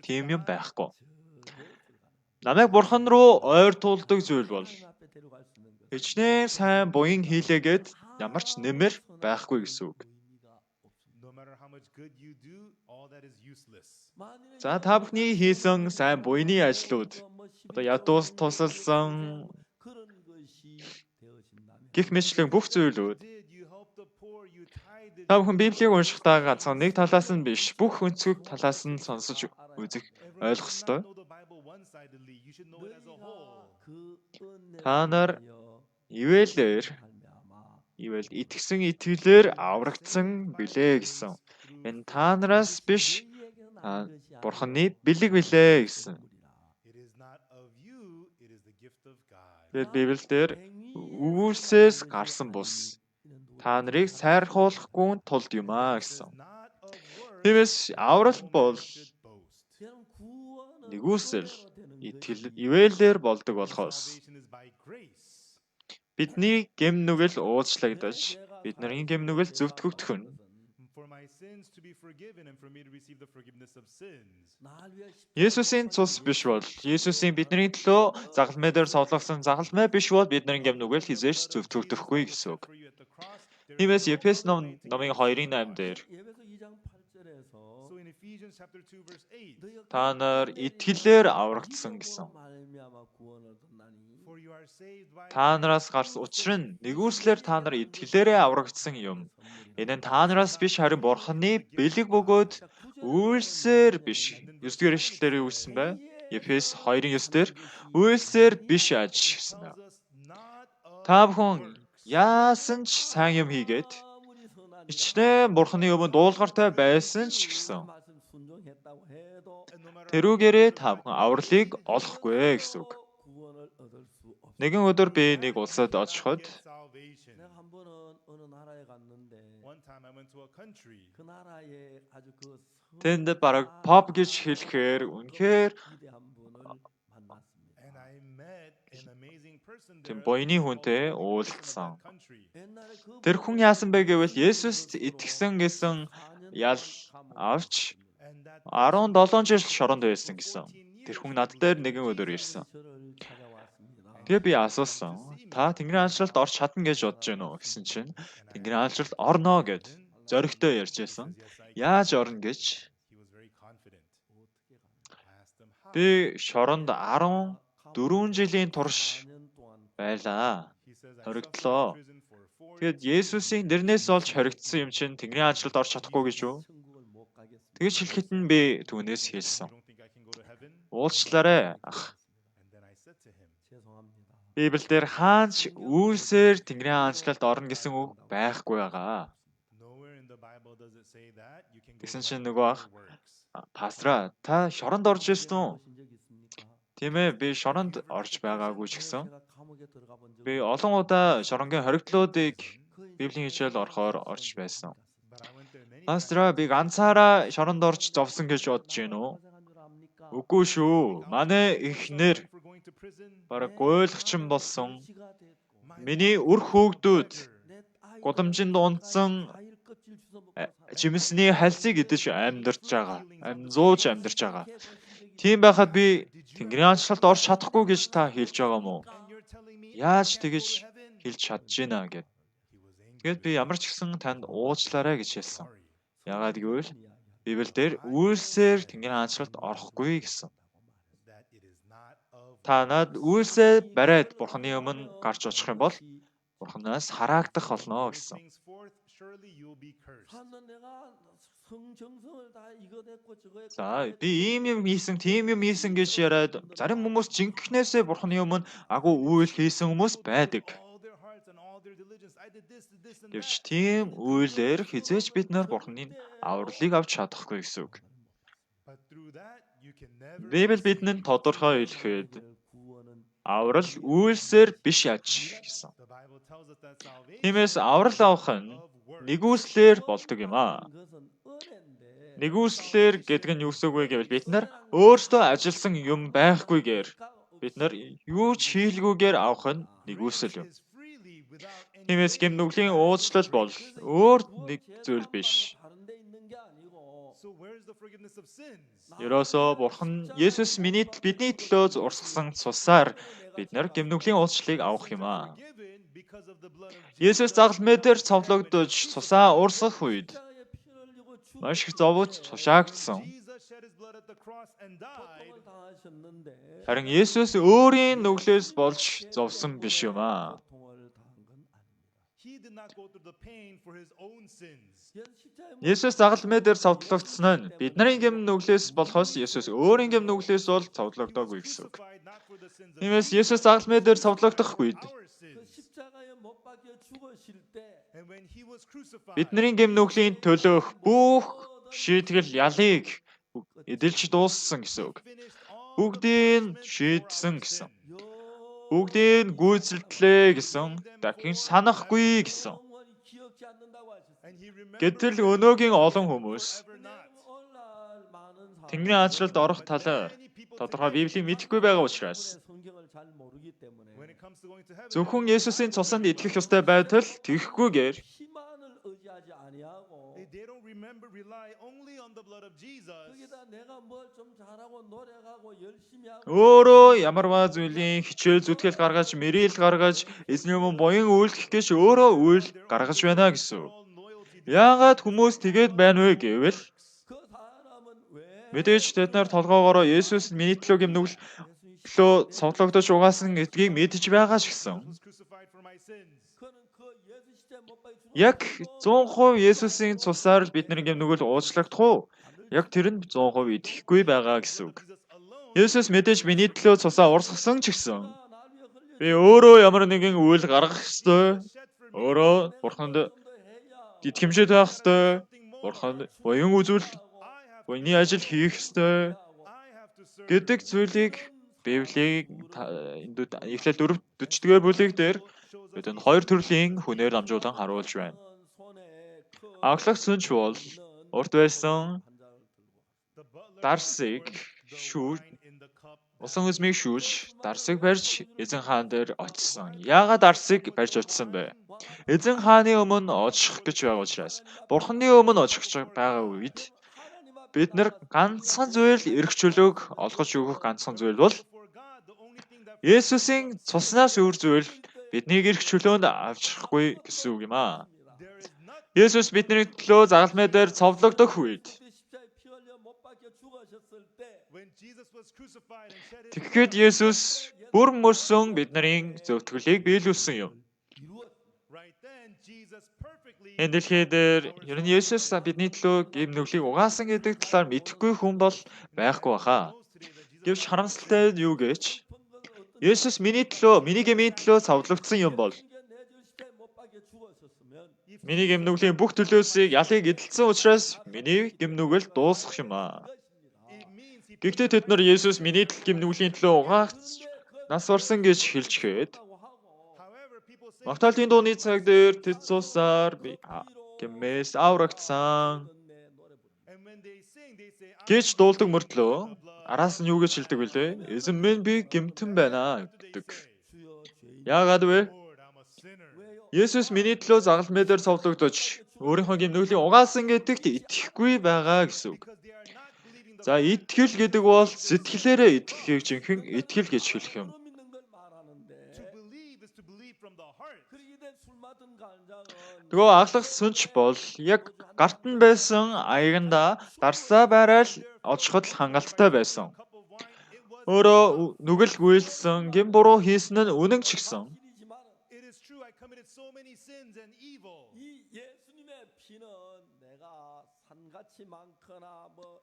тийм юм байхгүй. Намайг Бурхан руу ойртуулдаг зүйл бол хичнээн сайн буян хийлээгээд ямар ч нэмэр байхгүй гэсэн үг. За та бүхний хийсэн сайн буйны ажлууд одоо ядуус тусалсан гэх мэтлэн бүх зүйлүүд та бүхэн Библийг уншихдаа ганцхан нэг талаас нь биш бүх өнцөг талаас нь сонсож үзэх ойлгох ёстой. Та нар ивэл итгэсэн итгэлээр аврагдсан билээ гэсэн. Энэ та нараас биш Бурханы бэлэг билээ гэсэн. Тэгээд Библиэлд үүсээс гарсан бус та нарыг сайрхуулахгүй тулд юм аа гэсэн. Тиймээс аврал бол нэгүсэл итгэл ивэлээр болдог болохоос бидний гэм нүгэл уучлагдаж бидний гэм нүгэл зөвтгөгдөх нь Есүсийн цус биш бол Есүсийн бидний төлөө загалмай дээр совлогсон загалмай биш бол бидний гэм нүгэл хизээш зөвтгөгдөхгүй гэсэн үг. Тиймээс Ефес номын 2:8 дээр та нар итгэлээр аврагдсан гэсэн. Та нараас гарсан учир нь нэгүслэр та нар итгэлээрээ аврагдсан юм. Энэ нь та нараас биш харин Бурханы бэлэг бөгөөд үйлсээр биш. 9-р эшлэлээр юу гэсэн бэ? Ефес 2:9 дээр үйлсээр биш аж гэсэн байна. Та бүхэн яасан ч сайн юм хийгээд ичнэ Бурханы өмнө дуулгартай байсан ч гэсэн тэрүүгээрээ та бүхэн авралыг олохгүй гэсэн үг. Нэгэн өдөр би нэг улсад очиход тэнд бараг pop гэж хэлэхээр үнэхээр тийм буйны хүнтэй уулзсан. Тэр хүн яасан бэ гэвэл Есүст итгэсэн гэсэн ял авч 17 жил шоронд байсан гэсэн. Тэр хүн над дээр нэгэн өдөр ирсэн. Тэгээ би асуусан. Та Тэнгэрийн хаанчлалд орч чадна гэж бодож байна уу гэсэн чинь Тэнгэрийн хаанчлалд орно гэд зоригтой ярьж байсан. Яаж орно гэж би шоронд 14 жилийн турш байлаа. Хоригдлоо. Тэгэд Есүсийн нэрнээс олж хоригдсон юм чинь Тэнгэрийн хаанчлалд орч чадахгүй гэж юу? Тэгж хэлэхэд нь би түүнээс хэлсэн. Уучлаарай ах. Библиэлд хаанч үйлсээр Тэнгэрийн хаанчлалд орно гэсэн үг байхгүй байгаа. Тэгсэн чинь нөгөө ах пастра та шоронд орж ирсэн үү? Тийм ээ би шоронд орж байгаагүй ч гэсэн. Би олон удаа шоронгийн хоригдлуудыг Библийн хичээл орохоор орж байсан. Пастра би ганцаараа шоронд орж зовсон гэж бодож байна уу? Үгүй шүү. Манай эхнэр бараг гуйлгчин болсон. Миний үр хүүхдүүд гудамжинд унтсан жимсний хальсыг идэж амьдарч байгаа. Зууж амьдарч байгаа. Тийм байхад би Тэнгэрийн хаанчлалд орж чадахгүй гэж та хэлж байгаа юм уу? Яаж тэгэж хэлж чадж гинэ гэд. Тэгээд би ямар ч гэсэн танд уучлаарай гэж хэлсэн. sorry. Яагаад гэвэл Библиэлд үйлсээр Тэнгэрийн хаанчлалд орохгүй гэсэн. That it is not of Та над үйлсээ бариад Бурханы өмнө гарч очих юм бол Бурханаас хараагдах болно гэсэн. things forth, surely you'll be cursed. 하는 내가 성정성을 다 이거 됐고 저거 했고 За би ийм юм хийсэн, тийм юм хийсэн гэж яриад зарим хүмүүс жинкнээсээ Бурханы өмнө агуу үйл хийсэн хүмүүс байдаг. All their hearts and all their diligence, I did this and Гэвч that. тийм үйлээр хизээч бид нар Бурханы авралыг авч чадахгүй гэсэн үг. But through that, you can never Библи бидэнд тодорхой хэлэхэд 구원은 аврал үйлсээр биш яаж гэсэн. The Bible tells us that salvation Тиймээс аврал авах нь of works. нэгүслэр болдог юм аа. 그것은 은혜인데 Нэгүслэр гэдэг нь юу гэсэн үг вэ гэвэл бид нар өөрсдөө ажилласан юм байхгүйгээр бид нар юу ч хийлгүйгээр авах нь нэгүсэл юм. Is freely without any Тиймээс гэмнүглийн уучлал бол өөр нэг зүйл биш. 다른 데 있는 게 아니고 So where's the forgiveness of sins? Ерөөсөө Бурхан Есүс бидний бидний төлөө урсгасан цусаар бид нар гэмнүглийн уучлалыг авах юм аа. Forgiven because of the blood of Есүс загалмай дээр цовлогдож цусаа урсгах үед 십자가에 피를 흘리고 маш их зовж цушаагдсан. Jesus shed his blood at the cross and died. 고통을 당하셨는데 Харин Есүс өөрийн нүглээс болж зовсон биш юм аа. 고통을 당한 건 아닙니다. He did not go through the pain for his own sins. Есүс загалмай дээр цовдлогдсон нь бидний гэм нүглээс болохоос Есүс өөрийн гэм нүглээс бол цовдлогдоогүй гэсэн үг. Crucified not for the sins of Тиймээс Есүс загалмай дээр цовдлогдохгүй our 그 sins. 십자가에 못 박혀 죽으실 때 And when he was crucified, бидний гэм нүглийн төлөөх бүх шийтгэл ялыг эдэлж дууссан гэсэн үг. finished all Бүгдийг шийдсэн гэсэн. Бүгдийг гүйцэлдлээ гэсэн. Дахин санахгүй гэсэн. 영원히 기억지 않는다고 하셨어요. and he remembered Гэтэл өнөөгийн олон хүмүүс ever not. 오늘날 많은 Тэнгэрийн хаанчлалд орох талаар тодорхой Библийг мэдэхгүй байгаа учраас 성경을 잘 모르기 때문에 When it comes to going to heaven, зөвхөн Есүсийн цусанд итгэх ёстой байтал тэгхгүйгээр 희망을 의지하지 아니하고 they don't rely only on the blood of Jesus. 거기다 내가 뭘 좀 잘하고 노력하고 열심히 하고 өөрөө ямарваа зүйлийн хичээл зүтгэл гаргаж, мэрийл гаргаж, эзний өмнө буян үйлдэх гэж өөрөө үйл гаргаж байна гэсэн үг. All loyalty. Яагаад хүмүүс тэгээд байна вэ гэвэл 그 사람은 왜 мэдээж тэд нар толгоогоороо Есүс миний төлөө гэмнүгэл төлөө цовдлогдож угаасан гэдгийг мэдж байгаа ч гэсэн was crucified for my sins. 그는 그 예수 시대 못 박혀 яг 100% Есүсийн цусаар л бидний гэмнүгэл уучлагдах уу? Яг тэр нь 100% итгэхгүй байгаа гэсэн үг. Jesus alone Есүс мэдээж миний төлөө цусаа урсгасан ч гэсэн 날 위해 흘려 би өөрөө ямар нэгэн үйл гаргах ёстой. shed for me Өөрөө Бурханд 해야 итгэмжтэй байх ёстой. Бурханд буян үзүүл I have буйны ажил хийх ёстой I have to serve гэдэг зүйлийг Библийг Эхлэл 4:40-р бүлэг дээр бидэнд хоёр төрлийн хүнээр дамжуулан харуулж байна. 손에 그 Аглагч сүнж бол урд байсан the butler дарсыг the шүүж wine in the cup усан үзмийг шүүж дарсыг барьж эзэн хаан дээр очсон. Яагаад дарсыг барьж очсон бэ? Эзэн хааны өмнө очих гэж байгаа учраас Бурханы өмнө очих гэж байгаа үед бид нар ганцхан зүйл эрх чөлөөг олгож өгөх ганцхан зүйл бол for God. The only thing that Есүсийн цуснаас өөр зүйл биднийг эрх чөлөөнд авчихгүй гэсэн үг юм аа. there is not Есүс бидний төлөө загалмай дээр цовдлогдох үед 십자가에 피 흘려 못 박혀 죽으셨을 때 when Jesus was crucified and shed his тэгэхэд Есүс бүр мөрсөн бидний зөвтгөлийг биелүүлсэн юм. right then Jesus perfectly Энэ дэлхий дээр ер нь Есүс бидний төлөө гэм нүглийг угаасан гэдэг талаар мэдэхгүй хүн бол байхгүй баха. Гэвч харамсалтай нь юу гэж Есүс миний төлөө, миний гэмийн төлөө цовдлогдсон юм бол 내줄 시대 못 박혀 죽으셨으면 миний гэм нүглийн бүх төлөөсийг ялыг эдэлсэн учраас миний гэм нүгэл дуусах юм аа. it means he Гэхдээ тэд нар Есүс миний гэм нүглийн төлөө угаагч нас барсан гэж хэлчихэд however people say Магдалины дууны цаг дээр тэд цусаар би гэмээс аврагдсан and when they sing they say I гэж дуулдаг мөртлөө араас нь юу гэж хэлдэг вүлээ? Эзэн минь би гэмтэн байна гэдэг. 주여 죄인 Яагаад вэ? Lord I'm a sinner. 왜요? Есүс миний төлөө загалмай дээр цовдлогдож өөрийнхөө гэмнүглийн угаасан гэдэгт итгэхгүй байгаа гэсэн үг. Because they are not believing the За итгэл гэдэг бол сэтгэлээрээ итгэхийг жинхэнэ итгэл гэж хэлэх юм. 믿는 걸 말하는데 to believe is to believe from the heart. 그러게 된 술 맡은 간장은 그리고 ахлах сүнч бол яг гарт нь байсан аяганда дарсаа байраа л очиход л хангалттай байсан. Cup of wine, it was Өөрөө нүгэл гүйлсэн, гин буруу хийсэн нь үнэн ч гэсэн 일이지만 it is true I committed so many sins and evil. 이 예수님의 피는 내가 산같이 많거나 뭐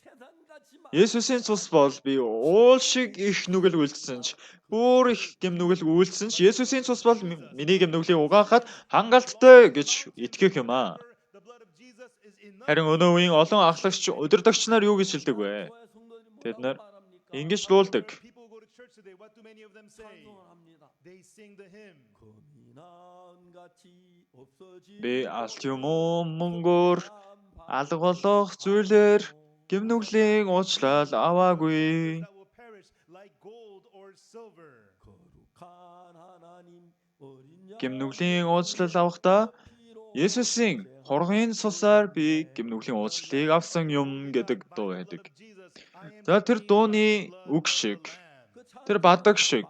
태산같이 많 Есүсийн цус бол би уул шиг их нүгэл үйлдсэн ч бүр их гэм нүгэл үйлдсэн ч Есүсийн цус бол миний гэм нүглийг угаахад хангалттай гэж итгэх юм аа. The blood of Jesus is enough. Харин өнөө үеийн олон ахлагч удирдагч нар юу гэж хэлдэг вэ? 교회 성도들이 Тэд 뭐라고 нар 말합니까? ингэж дуулдаг. When people go to church today, what do many of them say? 찬송을 합니다. They sing the hymn. 거미난같이 없어진 Би алт юм уу мөнгөөр алга болох зүйлээр гэм нүглийн уучлал аваагүй. That will perish like gold or silver. 거룩한 하나님 어린 양 Гэм нүглийн уучлал авахдаа Есүсийн хоргийн цусаар би гэм нүглийн уучлалыг авсан юм гэдэг дуу байдаг. За тэр дууны үг шиг, тэр бадаг шиг,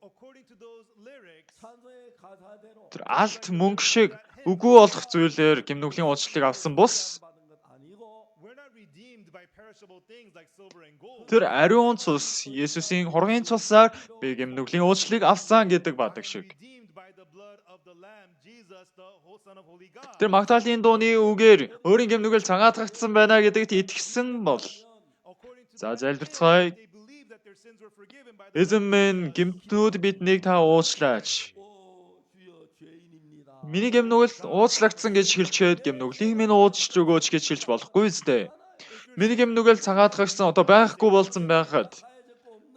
According to those lyrics, 찬송의 가사대로 тэр алт мөнгө шиг үгүй болох зүйлээр гэм нүглийн уучлалыг авсан бус 받은 것 아니고 we're not redeemed by perishable things like silver and gold. тэр ариун цус Есүсийн хоргийн цусаар би гэм нүглийн уучлалыг авсан гэдэг бадаг шиг. Redeemed by the blood of the Lamb, Jesus, the whole Son of Holy God. Тэр Магдалины дууны үгээр өөрийн гэм нүгэл цагаатгагдсан байна гэдэгт итгэсэн бол According to за that залбирцгаая. they believe that their sins were forgiven by the Эзэн минь гэмтнүүд биднийг та уучлаач. 주여 죄인입니다. Миний гэм нүгэл уучлагдсан гэж хэлчихэд гэм нүглийг минь уучлж өгөөч гэж хэлж болохгүй үстэй. Миний гэм нүгэл цагаатгагсан одоо байхгүй болсон байхад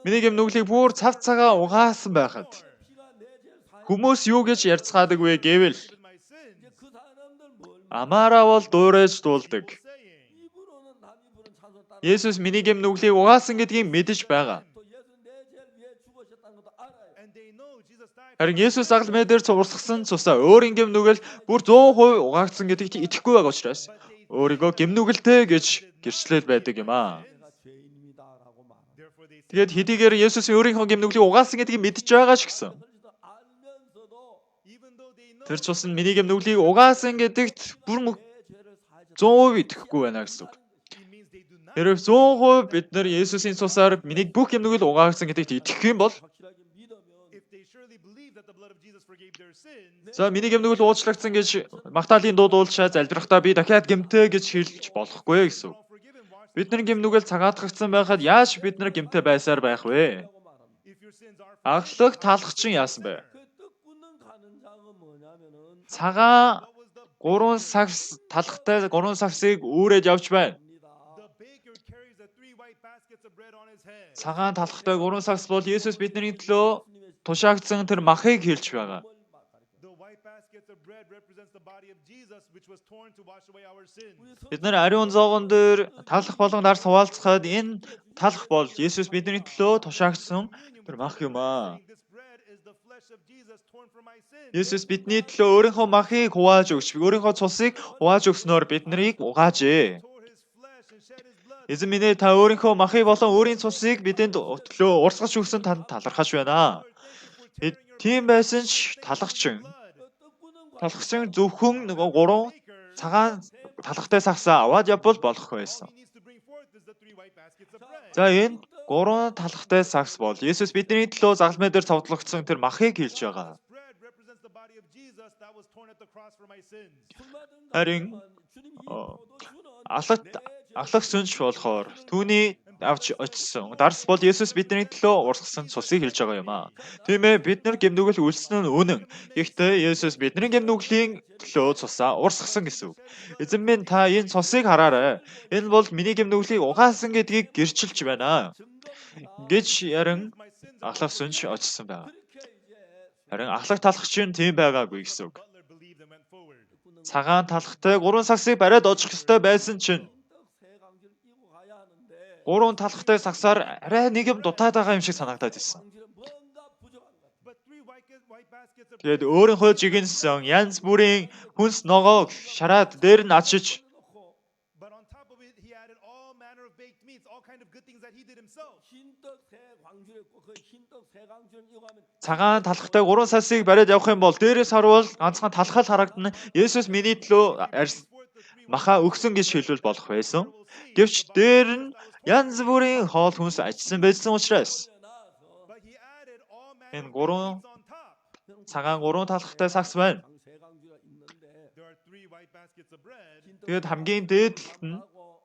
миний гэм нүглийг бүр цав цагаа угаасан байхад 피가 내 죄를 다 хүмүүс юу гэж ярьцгаадаг вэ гэвэл with my sins. 이제 그 사람들 뭘 амаараа бол дуурайж дуулдаг. Saying, 입으로는 남이 부른 찬송 따라 Есүс миний гэм нүглийг угаасан гэдгийг мэдэж байгаа. 또 예수 내 죄를 위해 죽으셨다는 것도 알아요. and they know Jesus died. Харин Есүс загалмай дээр урсгасан цусаа өөрийн гэм нүгэл бүр 100% угаагдсан гэдэгт итгэхгүй байгаа учраас өөрийгөө гэм нүгэлтэй гэж гэрчлэл байдаг юм аа. 내가 죄인입니다라고 말합니다. Therefore they say, Тэгээд хэдийгээр Есүс өөрийнхөө гэм нүглийг угаасан гэдгийг мэдж байгаа ч гэсэн 그래서 알면서도 even though they know тэр цус нь миний гэм нүглийг угаасан гэдэгт бүр 내 죄를 사해줬다. 100% итгэхгүй байна гэсэн үг. it means they do not Хэрэг 100% бид нар Есүсийн цусаар миний бүх гэм нүгэл угаасан гэдэгт итгэх юм бол 확실하게 믿으면 if they surely believe that the blood of Jesus forgave their sins, за миний гэм нүгэл уучлагдсан гэж Магдалины дуу дуулчаа залбирахдаа би дахиад гэмтэй гэж хэлж болохгүй гэсэн үг. all forgiven, washed. Бид нар гэм нүгэл цагаатгагдсан байхад яаж бид нар гэмтэй байсаар байх вэ? 라고 말합니다. If your sins are Аглах талахчин яасан бэ? 그떡 굽는 간장은 뭐냐면은 Цагаан what was the 3 сагс талахтай 3 сагсыг үүрээд явж байна. the baker carries the 3 white baskets of bread on his head. Цагаан талахтай 3 сагс бол Есүс бидний төлөө тушаагдсан тэр махыг хэлж байгаа. The white baskets of bread represents the body of Jesus, which was torn to wash away our sins. Бид нар ариун зоогон дээр талах болон нар суваалцахад энэ талах бол Есүс бидний төлөө тушаагдсан тэр мах юм аа. This bread is the flesh of Jesus torn from my sins. Есүс бидний төлөө өөрийнхөө махыг хувааж өгч, өөрийнхөө цусыг хувааж өгснөөр бид нарыг угаажээ. Tore his flesh and shed his blood. Эзэн минь ээ, та өөрийнхөө махыг болон өөрийн цусыг бидэнд төлөө урсгаж өгсөн танд талархаж байна. Тийм байсан ч талагчин зөвхөн нөгөө 3 цагаан талахтай сагсаа аваад явбал болох байсан. He needs to bring forth is the 3 white baskets of bread. За энэ 3 талахтай сагс бол Есүс бидний төлөө загалмай дээр цовдлогдсон тэр махыг хэлж байгаа. This bread represents the body of Jesus that was torn at the cross for my sins. харин алах сүнж болохоор түүний авч очсон. Дарс бол Есүс бидний төлөө урсгасан цусыг хэлж байгаа юм аа. Тийм ээ, бид нар гэмнүгэл үлдсэн нь үнэн. Гэхдээ Есүс бидний гэмнүглийн төлөө цусаа урсгасан гэсэн үг. Эзэн минь, та энэ цусыг хараарай. Энэ бол миний гэмнүглийг угаасан гэдгийг гэрчилж байна гэж ярин ахлах сүнж очсон байна. Харин ахлах талах чинь тийм байгаагүй гэсэн үг. Butler believed and went forward. Цагаан талахтай 3 сагсыг бариад очих ёстой байсан чинь 3 талахтай сагсаар арай нэг юм дутаад байгаа юм шиг санагдаад ирсэн. But 3 white baskets of Тэгээд өөрийнхөө жигэнсэн янз бүрийн хүнс ногоог шараад дээр нь ачиж but on top of it he added all manner of baked meats, all kinds kind of good things that he did himself. 흰떡 새 광주였고 그 흰떡 새 광주는 이거 하면 Цагаан талхтай 3 сасыг бариад явах юм бол дээрээс харуул ганцхан талхал харагдана. Есүс миний төлөө маха өгсөн гэж хэлвэл болох байсан. Гэвч дээр нь янз бүрийн хоол хүнс ажсан байсан учраас But he added all энэ manner of гурван meats on top. цагаан 3 талхтай сакс байна. 새 광주가 있는데 There are 3 white baskets of bread, Тэгээд хамгийн дээдлэлт нь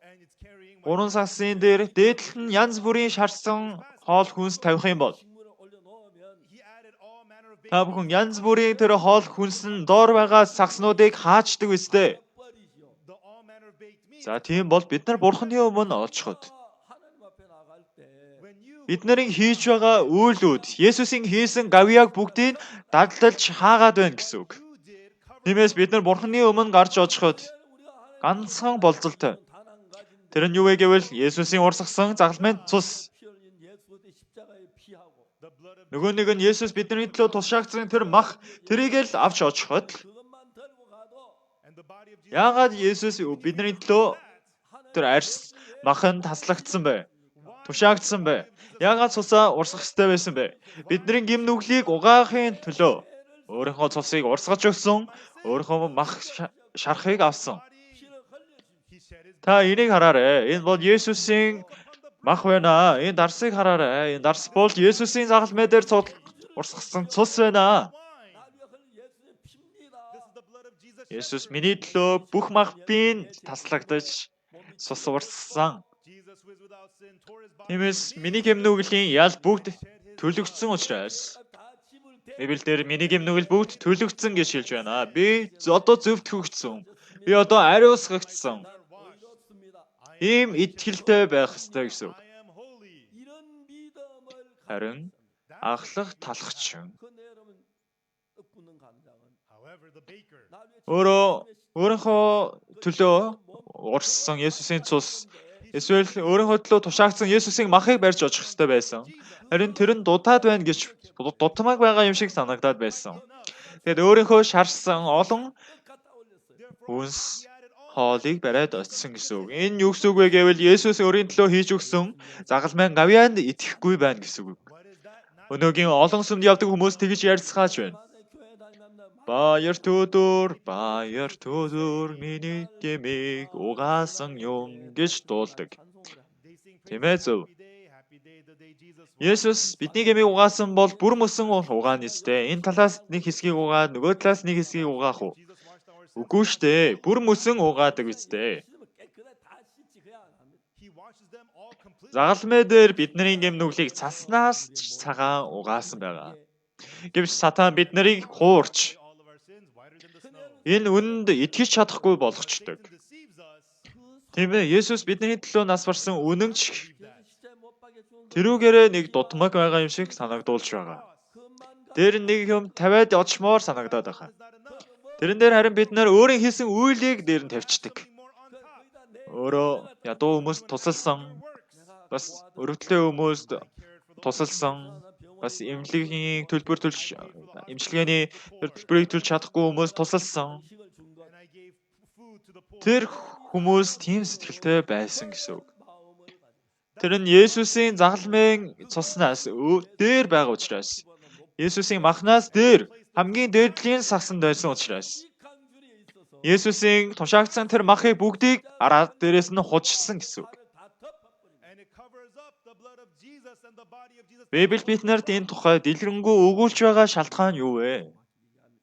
and it's carrying 3 саксын дээр дээдлэлт нь янз бүрийн шарсан хоол хүнс тавих юм бол 식물을 올려 놓으면 he added all manner of та бүхэн янз бүрийн тэр хоол хүнс нь доор байгаа сакснуудыг хаачдаг үстэй. 버리죠. the all manner of baked meat. За тийм бол бид нар бурхны өмнө очиход 하나님 앞에 나갈 때 When you бид нарын хийж байгаа үйлүүд Есүсийн хийсэн гавьяаг бүгдийг дадлалж хаагаад байна гэсэн үг. you did cover Тиймээс бид нар бурхны өмнө гарч очиход 우리가 ганцхан болцолтой. 단한 가지인데 Тэр нь юу вэ гэвэл Есүсийн урсгасан загалмайн цус. 피 흘린 예수 의 십자가의 피하고 the blood of Нөгөө нэг нь Есүс бидний төлөө тушаагдсан тэр мах тэрийг л авч очиход 그것만 들고 가도 and the body of Jesus. яагаад Есүс бидний төлөө тэр арьс махан таслагдсан бэ? Тушаагдсан бэ? Яагаад цусаа урсгах ёстой байсан бэ? Бидний гим нүглийг угаахын төлөө өөрийнхөө цусыг урсгаж өгсөн, өөрийнхөө мах шарахыг авсан. He shed his Та энийг хараарай. Энэ бол Есүсийн мах байна. Энэ дарсыг хараарай. Энэ дарс бол Есүсийн загалмай дээр урсгасан цус байна. wine. 나비가 흘린 예수의 피입니다. This is the blood of Jesus. Есүс миний төлөө бүх мах биеийн таслагдаж цус урсгасан. Jesus who is without sin tore his body. Тиймээс миний гэмнүглийн ял бүгд төлөгдсөн учраас 다 집을 대 Библиэлд миний гэмнүгэл бүгд төлөгдсөн гэж хэлж байна. Би одоо зөвтгөгдсөн. Би одоо ариусгагдсан. 의롭습니다. Ийм итгэлтэй байх ёстой гэсэн үг. I am holy. 이런 믿음을 Харин ахлах талхчин 그 여러분 떡 붓는 간장은 However, the baker өөрийнхөө төлөө урссан Есүсийн цус эсвэл өөрийнхөө төлөө тушаагдсан Есүсийн махыг барьж очих ёстой байсан. Харин тэр нь дутаад байна гэж дутмаг байгаа юм шиг санагдаад байсан. Тэгэд өөрийнхөө шарсан олон 갖다 올렸어요. хүнс хоолыг бариад очсон гэсэн үг. Энэ юу гэсэн үг вэ гэвэл Есүс өөрийн төлөө хийж өгсөн загалмайн гавьяанд итгэхгүй байна гэсэн үг. what is that? Not Өнөөгийн олон сүмд явдаг хүмүүс тэгж ярьцгааж байна. 만에 교회 다니면 Баяр төдөр миний гэмиг угаасан юм гэж дуулдаг. they sing Тийм ээ зөв. happy day, the day Jesus Есүс бидний гэмиг угаасан бол бүр мөсөн угаана нэстэй. Энэ талаас нэг хэсгийг угаад нөгөө талаас нэг хэсгийг угаах уу? Jesus washed our sins. Үгүй шүү дээ. Бүр мөсөн угаадаг үстэй. 깨끗해 다 씻지 그냥 안 합니다. He washes them all completely. Загалмай дээр бидний гэмнүглийг цаснаас ч цагаан угаасан байгаа. Гэвч сатан бид нарыг хуурч All of our sins whiter than the snow. энэ үнэнд итгэж чадахгүй болгочдөг. Satan deceives us. Тийм ээ, Есүс бидний төлөө нас барсан үнэнч Believe that. 십자가에 못 박혀 죽은 тэрүүгээрээ нэг дутмаг байгаа юм шиг санагдуулж байгаа. 그것만 Дээр нэг юм тавиад очмоор санагдаад байгаа. Is not enough. Тэрэн дээр харин бид нэр өөрийн хийсэн үйлийг дээр нь тавьчихдаг. Something more on top. Өөрөө ядуу хүмүүс тусалсан, бас өрөвдлөө хүмүүст тусалсан, бас эмнэлгийн төлбөр төлж эмчилгээний төлбөрийг төлж чадахгүй хүмүүс тусалсан. 식을 준 것. And I gave food to the poor. Тэр хүмүүс тийм сэтгэлтэй байсан гэсэн үг. 마음을 가지고. Тэр нь Есүсийн загалмайн цуснаас дээр байгаа учраас Есүсийн махнаас дээр хамгийн дээдлийн сагсанд байсан учраас 이 강줄이 있어서 Есүсийн тушаагдсан тэр махыг бүгдийг араад дээрээс нь худшсан гэсэн үг. 다 덮어버립니다. And it covers up the blood of Jesus and the body of Jesus. Библи биднэрт энэ тухай дэлгэрэнгүй өгүүлж байгаа шалтгаан юу вэ?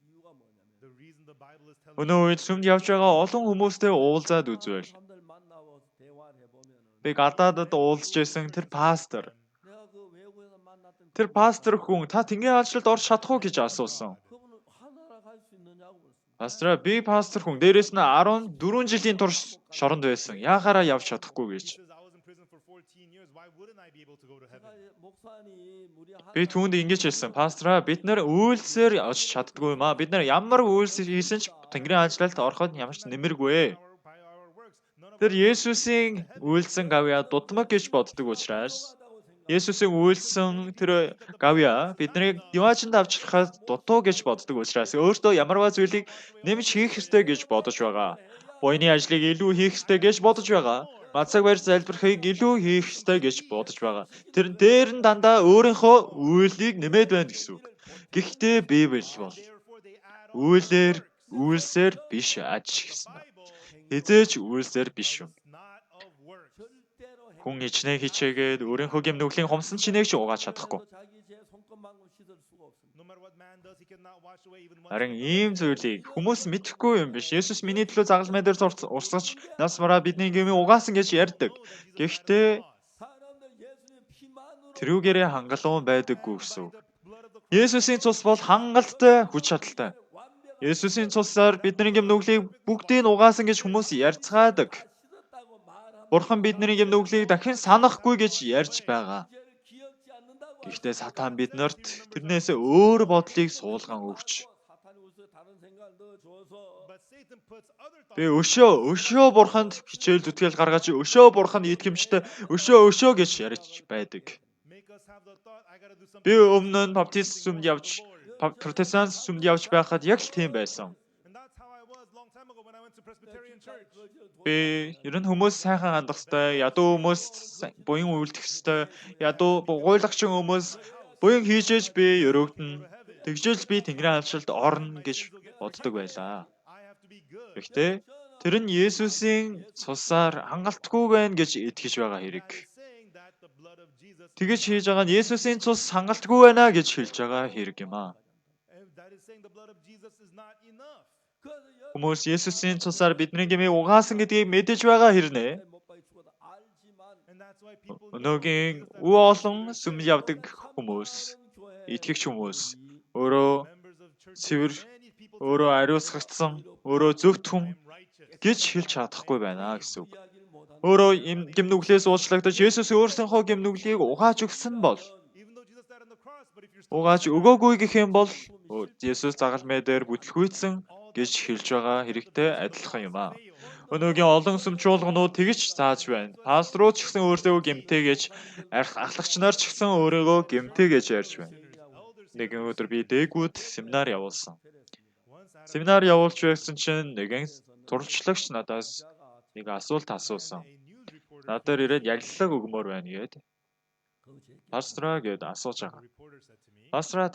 이유가 뭐냐면 The reason the Bible is telling Өнөө үед сүмд явж байгаа олон хүмүүстэй уулзаад үзвэл 사람들 만나고 대화를 해보면은 би гадаадд уулзж байсан тэр пастор 내가 그 외국에서 만났던 тэр пастор хүн та тэнгэрийн алчилд орж чадах уу гэж асуусан. 그분은 하나라 갈 수 있느냐고 물었습니다. Пастора би пастор хүн дээрэс нь 14 жилийн турш шоронд байсан. Яахаараа явж чадахгүй гэж. He says, I was in prison for 14 years. Why wouldn't I be able to go to 제가 heaven? 목사님 우리 Би түүнд ингэж хэлсэн. Пастора бид нар үйлсээр очиж чаддгүй юм аа. Бид нар ямар үйлс хийсэн ч тэнгэрийн алчлалд ороход ямар ч нэмэргүй. By our works, none of Тэр Есүсийн үйлсэн гавья дутмаг гэж боддог учраас Есүсийн үйлсэн тэр гавья биднийг диваачнд авчлахад дутуу гэж боддог учраас өөртөө ямарваа зүйлийг нэмж хийх ёстой гэж бодож байгаа. Буйны ажлыг илүү хийх ёстой гэж бодож байгаа. Мацаг барьж залбирахыг илүү хийх ёстой гэж бодож байгаа. Тэр дээр нь дандаа өөрийнхөө үйлийг нэмээд байна гэсэн үг. Гэхдээ Библи бол үйлсээр биш аж гэсэн байна. Хизээч үйлсээр биш юм. Хүн ичнээ хичээгээд өөрийнхөө гэм нүглийн хумсан чинээг ч угааж чадахгүй. Харин ийм зүйлийг хүмүүс мэдэхгүй юм биш. Есүс миний төлөө загалмай дээр урсгаж насмараа бидний гэмийг угаасан гэж ярьдаг. Гэхдээ тэрүүгээрээ хангалуун байдаггүй гэсэн үг. Есүсийн цус бол хангалттай, хүч чадалтай. Есүсийн цусаар бидний гэм нүглийг бүгдийг нь угаасан гэж хүмүүс ярьцгаадаг. Бурхан бидний гэм нүглийг дахин санахгүй гэж ярьж байгаа. Гэхдээ сатан биднэрт тэрнээс өөр бодлыг суулган өгч. Би өшөө бурханд хичээл зүтгэл гаргаж өшөө бурханд итгэмжтэй өшөө гэж ярьж байдаг. Би өмнө нь протестант сүмд явж байхад яг л тийм байсан. Би ер нь хүмүүс сайхан хандах ёстой, ядуу хүмүүс буян үйлдэх ёстой, ядуу гуйлагчин хүмүүс буян хийжээж би өрөвдөн. Тэгжэл би Тэнгэрийн алшилд орно гэж боддог байлаа. Гэхдээ тэр нь Есүсийн цусаар хангалтгүй байна гэж итгэж байгаа хэрэг. Тэгэж хийж байгаа нь Есүсийн цус хангалтгүй байна гэж хэлж байгаа хэрэг юм аа. Хүмүүс Есүсийн цусаар бидний гэмийг угаасан гэдгийг мэдэж байгаа хэрнээ. Өнөөгийн олон сүмд явдаг хүмүүс, итгэгч хүмүүс өөрөө цэвэр, өөрөө ариусгагдсан, өөрөө зөвхт хүн гэж хэлж чадахгүй байна гэсэн үг. Өөрөө гэм нүглээс уучлагдаж Есүс өөрсдийнхөө гэм нүглийг угааж өгсөн бол угааж өгөөгүй гэх юм бол Есүс загалмай дээр бүтлгүйцэн гэж хэлж байгаа хэрэгтэй адилхан юм аа. Өнөөгийн олон сүмчуулганууд тэгж зааж байна. Пасторууд ч гэсэн өөрсдөө гэмтэйгэж, ахлагч нар ч гэсэн өөрийгөө гэмтэйгэж ярьж байна. Нэгэн өдөр би дээгүүр семинар явуулсан. Семинар явуулж байсан чинь нэгэн туршлагч надаас нэг асуулт асуусан. Надад ирээд ярилцлага өгмөр байна гээд. Пастраа гээд асууж байгаа. Пастраа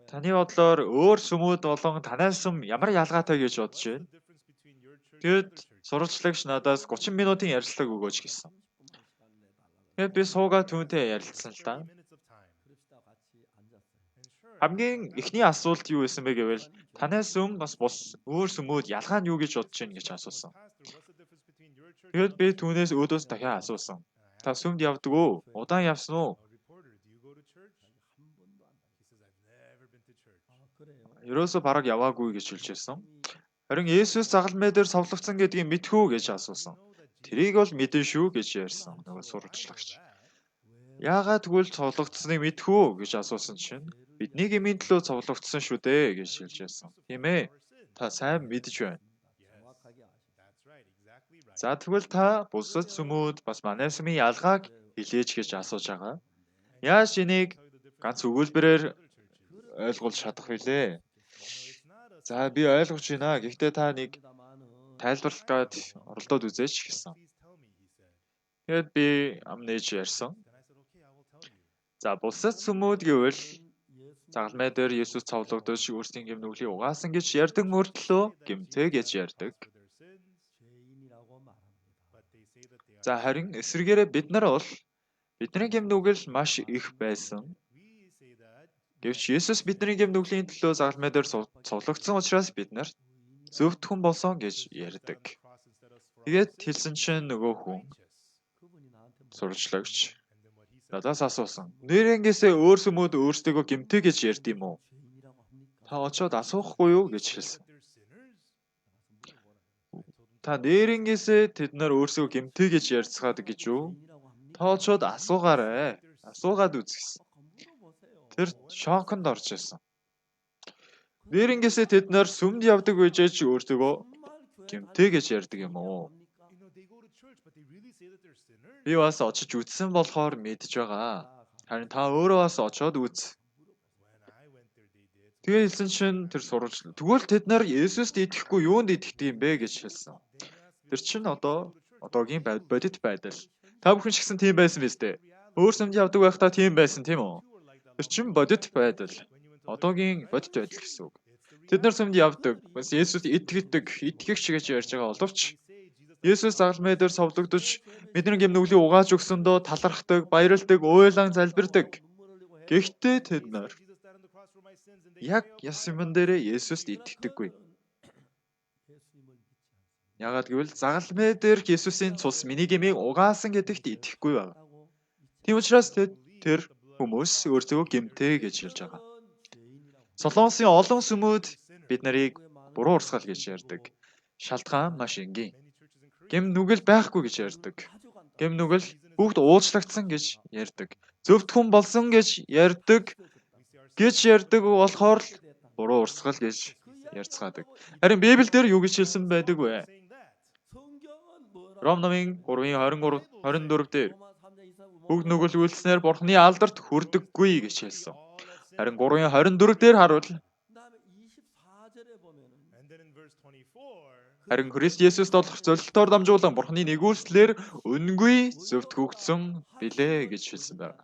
таны бодлоор өөр сүмүүд болон танаас сүм ямар ялгаатай гэж бодож байна? Тэгэд сурвалжлагч надаас 30 минутын ярилцлага өгөөч гэсэн. Тэгээд би суугаад түүнтэй ярилцсан л да. Хамгийн эхний асуулт юу байсан бэ гэвэл танаас сүм бас бус өөр сүмүүд ялгаа нь юу гэж бодож байна гэж асуусан. Тэгэд би түүнээс өөдөөс дахиад асуусан. Та сүмд явдаг уу? Удаан явсан уу? Ерөөсө бараг яваагүй гэж хэлж байсан. Харин Есүс загалмай дээр совлогдсон гэдгийг мэдхүү гэж асуусан. Тэрийг бол мэдэн шүү гэж ярьсан нөгөө сурвалжлагч. Яагаад тэгвэл совлогдсныг мэдхүү гэж асуусан чинь бидний гмийн төлөө совлогдсон шүү дээ гэж хэлж байсан. Тийм ээ. Та сайн мэдж байна. За тэгвэл та бусад сүмүүд бас манай сүмийн ялгааг хэлээч гэж асууж байгаа. Яаж энийг ганц өгүүлбэрээр ойлгуулж чадах вүлээ? За би ойлгож байна. Гэхдээ та нэг тайлбарлах гээд оролдоод үзээч гэсэн. Тэгэд би амнэж ярьсан. За бусад сүмүүд гэвэл загалмай дээр Есүс цовлогдож өөрсдийн гэм нүглийг угаасан гэж ярьдаг мөртлөө гэмтэй гэж ярьдаг. За харин эсвэргээрээ бид нар бол бидний гэм нүгэл маш их байсан. Гэвч Есүс бидний гэм нүглийн төлөө загалмай дээр цовлогдсон учраас бид нар зөвхт хүн болсон гэж ярьдаг. Тэгээд хэлсэн чинь нөгөө хүн сурвалжлагч надаас асуусан. Нэрэнгээсээ өөр сүмүүд өөрсдөө гэмтэй гэж ярьд юм уу? Та очиод асуухгүй юу гэж хэлсэн. Та нэрэнгээсээ тэд нар өөрсдөө гэмтэй гэж ярьцгаадаг гэж юу? Та очиод асуугаарай. Асуугаад үзсэн. Тэр шоконд орж ирсэн. Нэрэнгээсээ тэд нар сүмд явдаг үежээч өөрсдөө гэмтэй гэж ярьдаг юм уу? Би бас очиж үзсэн болохоор мэдж байгаа. Харин та өөрөө бас очиод үз. Тэгээ хэлсэн чинь тэр сурвалж. Тэгвэл тэд нар Есүст итгэхгүй юунд итгэдэг юм бэ гэж хэлсэн. Тэр чинь одоо одоогийн бодит байдал. Та бүхэн ч гэсэн тийм байсан биз дээ. Өөр сүмд явдаг байхдаа тийм байсан тийм үү? Тэр чинь бодит байдал. Одоогийн бодит байдал гэсэн үг. Тэд нар сүмд явдаг. Бас Есүс итгэгч гэж ярьж байгаа боловч Есүс загалмай дээр совлогдож бидний гэмнүглийг угааж өгсөндөө талархдаг, баярлдаг, уйлан залбирдаг. Гэхдээ тэд нар яг яс юмн дээр Есүст итгэдэггүй. Яагаад гэвэл загалмай дээр Есүсийн цус миний гэмийг угаасан гэдэгт итгэхгүй байна. Тийм учраас тэр хүмүүс өөрсдөө гэмтэй гэж хэлж байгаа. Солонгосын олон сүмүүд бид нарыг буруу урсгал гэж ярьдаг. Шалтгаан маш энгийн. Гэм нүгэл байхгүй гэж ярьдаг. Гэм нүгэл бүгд уучлагдсан гэж ярьдаг. Зөвхт хүн болсон гэж ярьдаг болохоор л буруу урсгал гэж ярьцгаадаг. Харин Библиэлд юу гэж хэлсэн байдаг вэ? Ром номын 3:23-24 дээр бүгд нүгэл үйлснээр Бурхны алдарт хүрдэггүй гэж хэлсэн. Харин 3:24 дээр харуул харин Христ Есүст олох золилтоор дамжуулан Бурхны нэгүүлслээр үнгүй зөвтгөгдсөн билээ гэж хэлсэн байна.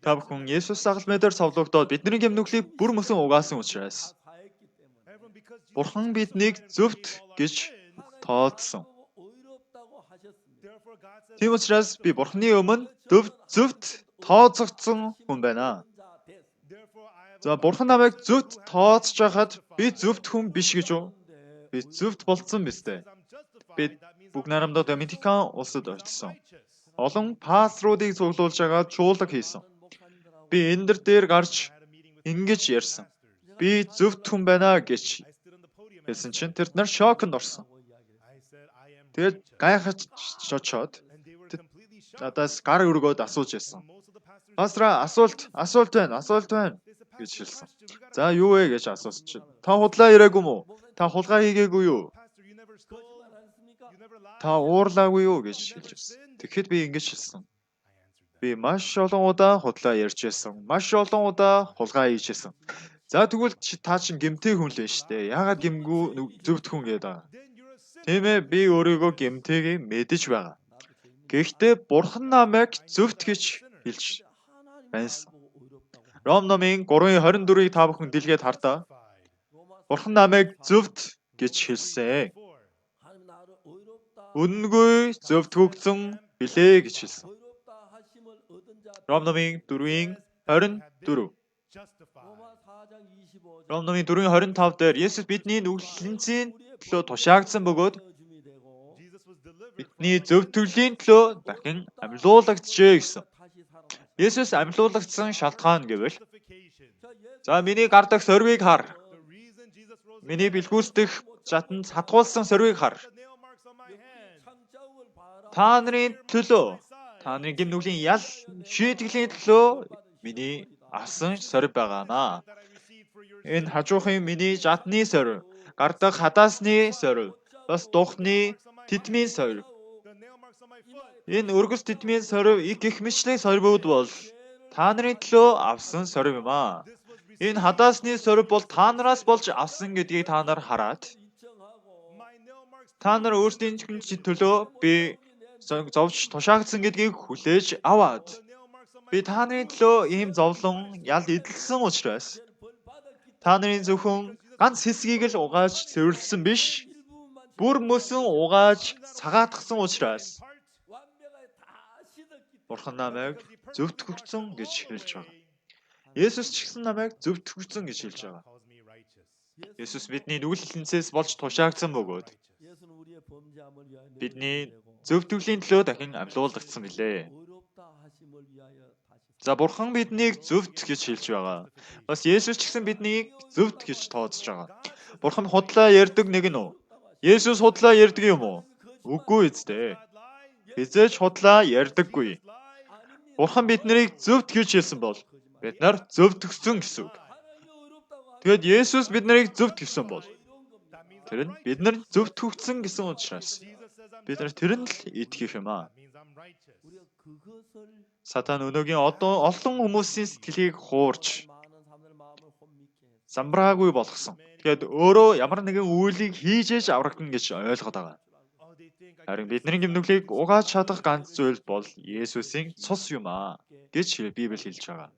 Та бүхэн Есүс загалмай дээр совлогдоод бидний гэмнүглийг бүр мөсөн угаасан учраас Бурхан биднийг зөвхт гэж тооцсон. Тийм учраас би Бурханы өмнө зөвхт тооцогдсон хүн байна. За Бурхан намайг зөвхт тооцож хахад би зөвхт хүн биш гэж үү? Би зөвхт болцсон биз дээ. Би Бүх найрамдах Доминикан улсад очсон. Олон пасторуудыг цуглуулж байгаа чуулга хийсэн. Би энэ дээр гарч ингэж ярьсан. Би зөвхт хүн байна гэж хэлсэн чинь тэр нар шоконд орсон. Тэгээд гайхаж шочоод надаас гар өргөөд асууж байсан. Пастора асуулт байна гэж хэлсэн. За юу вэ гэж асуусан чинь та худлаа ирээгүй мүү? Та хулгай хийгээгүй юу? Та уурлаагүй юу гэж хэлж байсан. Тэгэхэд би ингэж хэлсэн. Би маш олон удаа худлаа ярьж байсан. Маш олон удаа хулгай хийж байсан. За тэгвэл та чинь гэмтэй хүн л байна шүү дээ. Яагаад гэмгүй зөвхт хүн гэдэг байгаа? Тийм ээ, би өөрийгөө гэмтэйг мэдэж байгаа. Гэхдээ Бурхан намайг зөвхт гэж хэлж байсан. Ром номын 3:24-ийг та бүхэн дэлгээд хардаа. Бурхан намайг зөвхт гэж хэлсэн. Үнэнгүй зөвтгөгдсөн билээ гэж хэлсэн. Ром номын 4:24. Ром номын 4:25 дээр Есүс бидний нүглэнцийн төлөө тушаагдсан бөгөөд бидний зөвтгөлийн төлөө дахин амьлуулагджээ гэсэн. Есүс амьлуулагдсан шалтгаан гэвэл за миний гардах сорвийг хар. Миний бэлгүүсдэх шатанд сатгуулсан сорвийг хар. Та нарын төлөө, та нарын гэмнүглийн ял шийтгэлийн төлөө миний авсан сорив байгаанаа. Энэ хажуухын миний жадны сорив, гардах хадаасны сорив, бас духны титмийн сорив. Энэ өргөс титмийн сорив их гих мэтлэг сорвууд бол та нарын төлөө авсан сорив юм аа. Энэ хадаасны сорив бол та нараас болж авсан гэдгийг та нар хараад та нар өөрсдийн төлөө би зовж тушаагдсан гэдгийг хүлээж аваад би та нарын төлөө ийм зовлон ял эдэлсэн учраас та нарын зөвхөн ганц хэсгийг л угааж цэвэрлсэн биш, бүр мөсөн угааж сагаатгсан учраас Бурхан намайг зөвтгөгдсөн гэж хэлж байгаа. Есүс ч гэсэн намайг зөвтгөгдсөн гэж хэлж байгаа. Есүс бидний нүглэлэнцээс болж тушаагдсан бөгөөд бидний зөвтгөлийн төлөө дахин амьлуулагдсан билээ. За Бурхан биднийг зөвхт гэж хэлж байгаа. Бас Есүс ч гэсэн биднийг зөвхт гэж тооцож байгаа. Бурхан худлаа ярьдаг нэг нь үү? Есүс худлаа ярьдаг юм уу? Үгүй эцтэй. Хизээч худлаа ярьдаггүй. Бурхан биднийг зөвхт гэж хэлсэн бол бид нар зөвтгсөн гэсэн үг. Тэгэд Есүс биднийг зөвхт гэсэн бол тэр нь бид нар зөвтгөгдсөн гэсэн учраас бид нар тэрэнд л итгэх юм аа. Сатан өнөөгийн олон хүмүүсийн сэтгэлийг хуурч замбраагүй болгосон. Тэгэд өөрөө ямар нэгэн үйлийг хийж ээж аврагдана гэж ойлгоод байгаа. Харин бидний гимнүглийг угааж чадах ганц зүйл бол Есүсийн цус юм аа гэж Библи хэлж байгаа.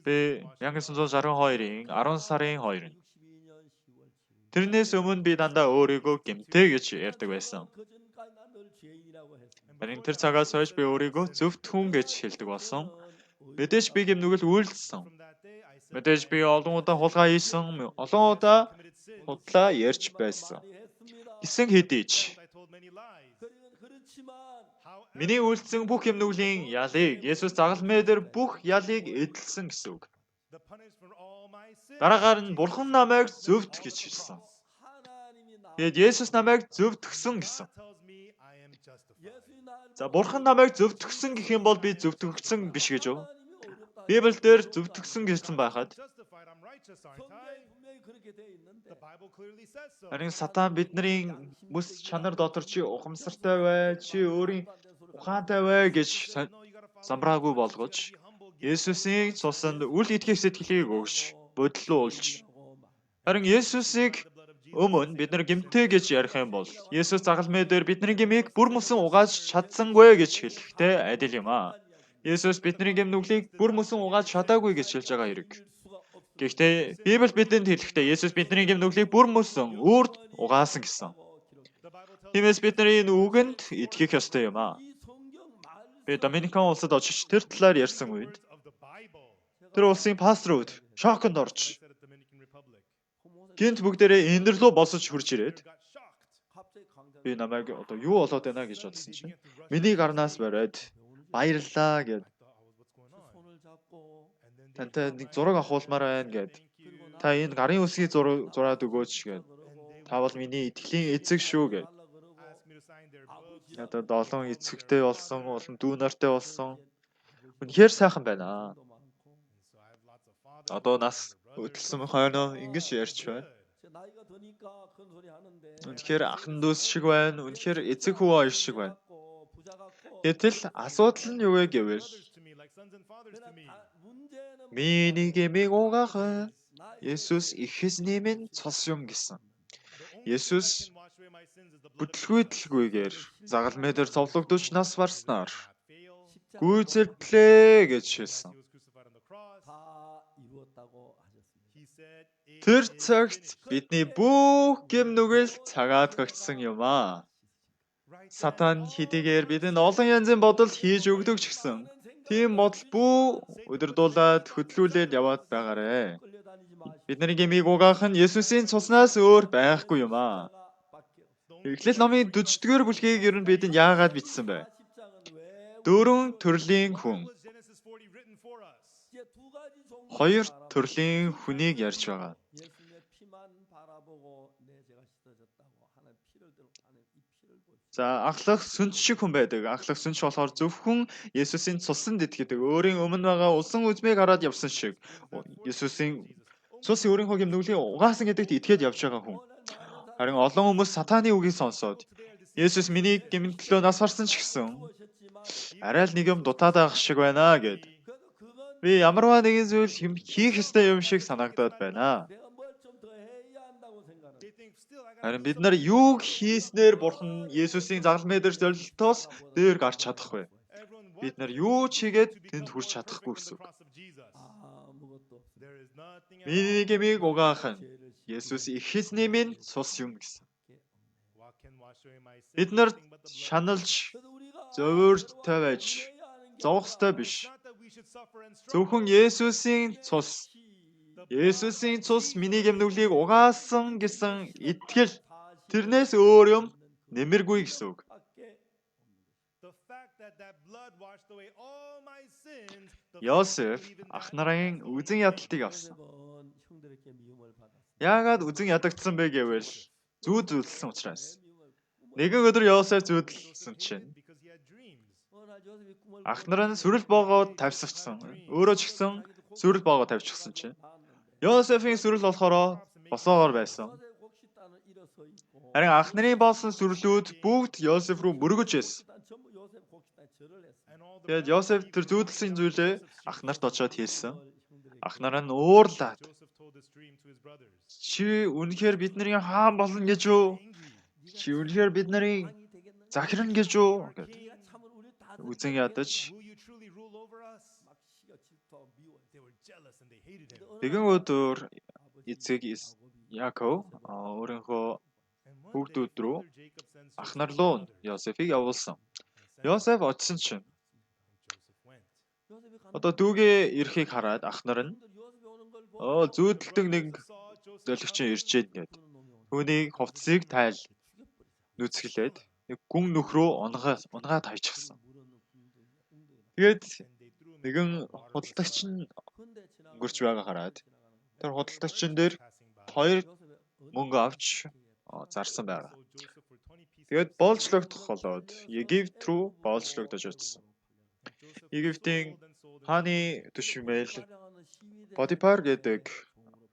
Би 1962-ын 10 сарын 2-нд тэрнээс өмнө би дандаа өөрийгөө гэмтэй гэж ярьдаг байсан. Харин тэр цагаас хойш би өөрийгөө зөвхт хүн гэж хэлдэг болсон. Мэдээж би гимнүгэл үйлдэлсэн. Мэдээж би олон удаа хулгай хийсэн, олон удаа худлаа ярьж байсан. Гэсэн хэдий ч миний үйлдэлсэн бүх гимнүглийн ялыг Есүс загалмай дээр бүх ялыг эдэлсэн гэсэн үг. Дараагаар нь Бурхан намайг зөвд гэж хэлсэн. Тэгэд Есүс намайг зөвдгсөн гэсэн. За Бурхан намайг зөвдгсөн гэх юм бол би зөвдгөгдсөн биш гэж юу? Библиэлд зөвдгсөн гэсэн байхад харин сатан бидний мэс чанар дотор чи ухамсартай бай, чи өөрийн ухаантай бай гэж замбраагүй болгож Есүсийн цусанд үл итгэх сэтгэлийг өгч бодлуулж харин Есүсийг өмнө бид нар гэмтэй гэж ярих юм бол Есүс загалмай дээр бидний гмийг бүр мөсөн угааж чадсангүй гэж хэлэхтэй адил юм аа. Есүс бидний гэмнүглийг бүр мөсөн угааж чадаагүй гэж хэлж байгаа хэрэг. Гэхдээ Библи бидэнд хэлэхдээ Есүс бидний гэмнүглийг бүр мөсөн үрд угаасан гэсэн. Тиймээс бид нар энэ үгэнд итгэх ёстой юм аа. Би Доминикан улсад очиж тэр талаар ярьсан үед тэр улсын пасторууд шоконд орж гинт бүгдээрээ энэ рүү босож хурж ирээд би намайг одоо юу болоод байна гэж бодсон чинь миний гарнаас бариад баярлалаа гэд тантай нэг зураг авахулмаар байна гэд та энэ гарын үсгийг зураад өгөөч гэд та бол миний итгэлийн эцэг шүү гэд одоо 7 эцэгтэй болсон, олон дүү нартай болсон. Үнэхээр сайхан байна. Одоо нас хөдөлсөн хойноо ингэж ярьж байна. Үнэхээр ахын дүүс шиг байна. Үнэхээр эцэг хүү хоёр шиг байна. Гэтэл асуудал нь юу вэ гэвэл миний гмийг угаах Есүс ихэсний минь цус юм гэсэн. Есүс бүтлгүйтлгүйгээр загалмай дээр цовлогдож нас барснаар гүйцэлдлээ гэж хэлсэн. Тэр цагт бидний бүх гэмнүгэл цагаатгагдсан юм аа. Сатан хэдийгээр бидэнд олон янзын бодол хийж өгдөг ч гэсэн тийм бодол бүү удирдуулаад хөдлүүлээд яваад байгаарэ. Бидний гмийг угаах нь Есүсийн цуснаас өөр байхгүй юм аа. Эхлэл номын 40-р бүлгийг ер нь бидэнд яагаад бичсэн бэ? 4 төрлийн хүн. 2 төрлийн хүнийг ярьж байгаа. За ахлах сүнс шиг хүн байдаг. Ахлах сүнс болохоор зөвхөн Есүсийн цусанд итгэдэг. Өөрийн өмнө байгаа усан үзмийг хараад явсан шиг. Есүсийн цус өөрийнхөө гэмнүглийн угаасан гэдэгт итгээд явж байгаа хүн. Харин олон хүмүүс сатааны үгийг сонсоод Есүс миний гэмн төлөө нас барсан ч гэсэн арай л нэг юм дутаад байх шиг байна гэд. Би ямарваа нэгэн зүйл хийх ёстой юм шиг санагдаад байна. Харин бид нар юуг хийснээр Бурхан Есүсийн загалмай дээр зорилтоос дээр гарч чадахгүй. Бид нар юу ч хийгээд тэнд хүрч чадахгүй гэсэн үг. Миний гмийг угаах нь Есүс ихэсний минь цус юм гэсэн. Бид нар шаналж, зовоортой байж, зовхостой биш. Зөвхөн Есүсийн цус миний гэмнүглийг угаасан гэсэн итгэл тэрнээс өөр юм нэмэргүй гэсэн үг. Йосеф ах нарын үзэн ядалтыг авсан. Яагаад үзэн ядагдсан бэ гэвэл зүүдэлсэн учраас. Нэгэн өдөр Йосеф зүүдэлсэн чинь ах нар нь сүрэл боогоод тавьсагчсан. Өөрөө ч гэсэн сүрэл боогоо тавьчихсан чинь Йосефийн сүрэл болохоор босоогоор байсан. Харин ах нарын болсон сүрлүүд бүгд Йосеф рүү мөргөж байсан. Тэгээд Йосеф тэр зүүдэлсэн зүйлээ ах нарт очиод хэлсэн. Ах нар нь уурлаад the stream to his brothers. Чи үнэхээр бидний хаан болно гэж юу? Чи үнэхээр бидний захирна гэж юу? гэд 네가 참으로 우리 다 үзэн ядаж Will you truly rule over us? 막 시가 질투하고 미워해. They were jealous and they hated him. нэгэн өдөр эцэг Яков өөрийнхөө And one хүүхдүүд day, рүү Father Jacob sends ах Joseph нар to руу his brothers. Йосефийг явуулсан. He sent Йосеф очсон чинь and Joseph went. одоо дүүгээ ирэхийг хараад ах нар нь зүүдэлдэг нэг золигчин ирчээд нэт. Түүний хувцсыг тайл нүцгэлээд нэг гүн нүх рүү унгаад хайчихсан. Тэгээд нэгэн худалдагч нь өнгөрч байгаа хараад тэр худалдагчин дээр хоёр мөнгө авч зарсан байна. Тэгээд боолчлогдох болоод Египт рүү боолчлогдож утсан. Египтийн хааны түшмэл Потифар гэдэг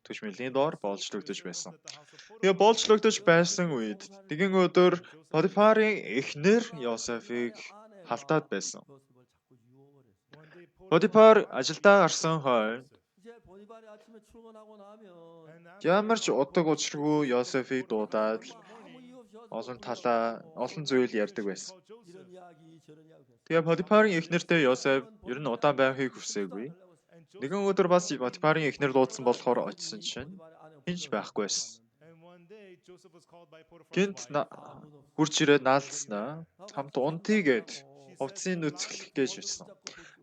түшмэлийн доор боолчлогдож байсан. Тэгээ боолчлогдож байсан үед нэгэн өдөр Потифарын эхнэр Йосефийг халтаад байсан. Потифар ажилдаа гарсан хойно ямар ч удаг учиргүй Йосефийг дуудаад олон зүйл ярьдаг байсан. Тэгээ Потифарын эхнэртэй Йосеф ер нь удаан байхыг хүсээгүй. Нэгэн өдөр бас Потифарын эхнэр дуудсан болохоор очисон чинь хинч байхгүй байсан. Гинт хурж ирээд наалснаа хамт унтыгээд хувцсыг нүцгэлэх гэж байсан.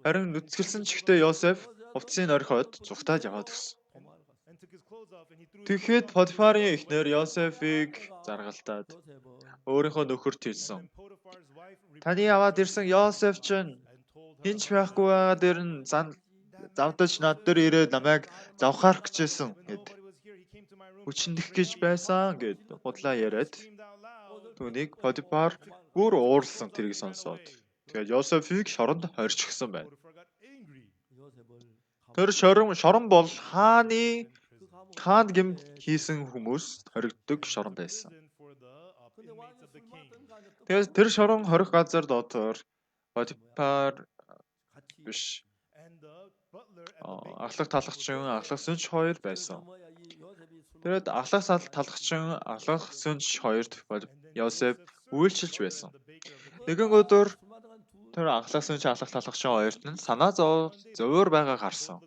Харин нүцгэлсэн чихтэй Йосеф хувцсыг орхиод зүгтаад яваад гисэн. Тэгэхэд Потифарын эхнэр Йосефийг заргалтаад өөрийнхөө нөхөрт хэлсэн. Таны аваад ирсэн Йосеф чинь хинч байхгүй байгаа дээр нь завдаж над дээр ирээд намайг завхаарах гэжсэн гэд. Хүчнэх гэж байсан гэд худлаа яриад түүнийг Потифар бүр уурлсан тэрийг сонсоод. Тэгээд Йосефийг шоронд хорьчихсан байна. Тэр шорон бол хаанд гэмт хийсэн хүмүүс хоригддог шорон байсан. Тэгээд тэр шорон хорих газар дотор Потифар биш ахлах талагчин, ахлах сүнж хоёр байсан. Тэгээд ахлах талагчин, ахлах сүнж хоёрт Йосеф үйлчилж байсан. Нэгэн өдөр тэр ахлах сүнж, ахлах талагчин хоёрт нь санаа зовёор байгаа гарсан.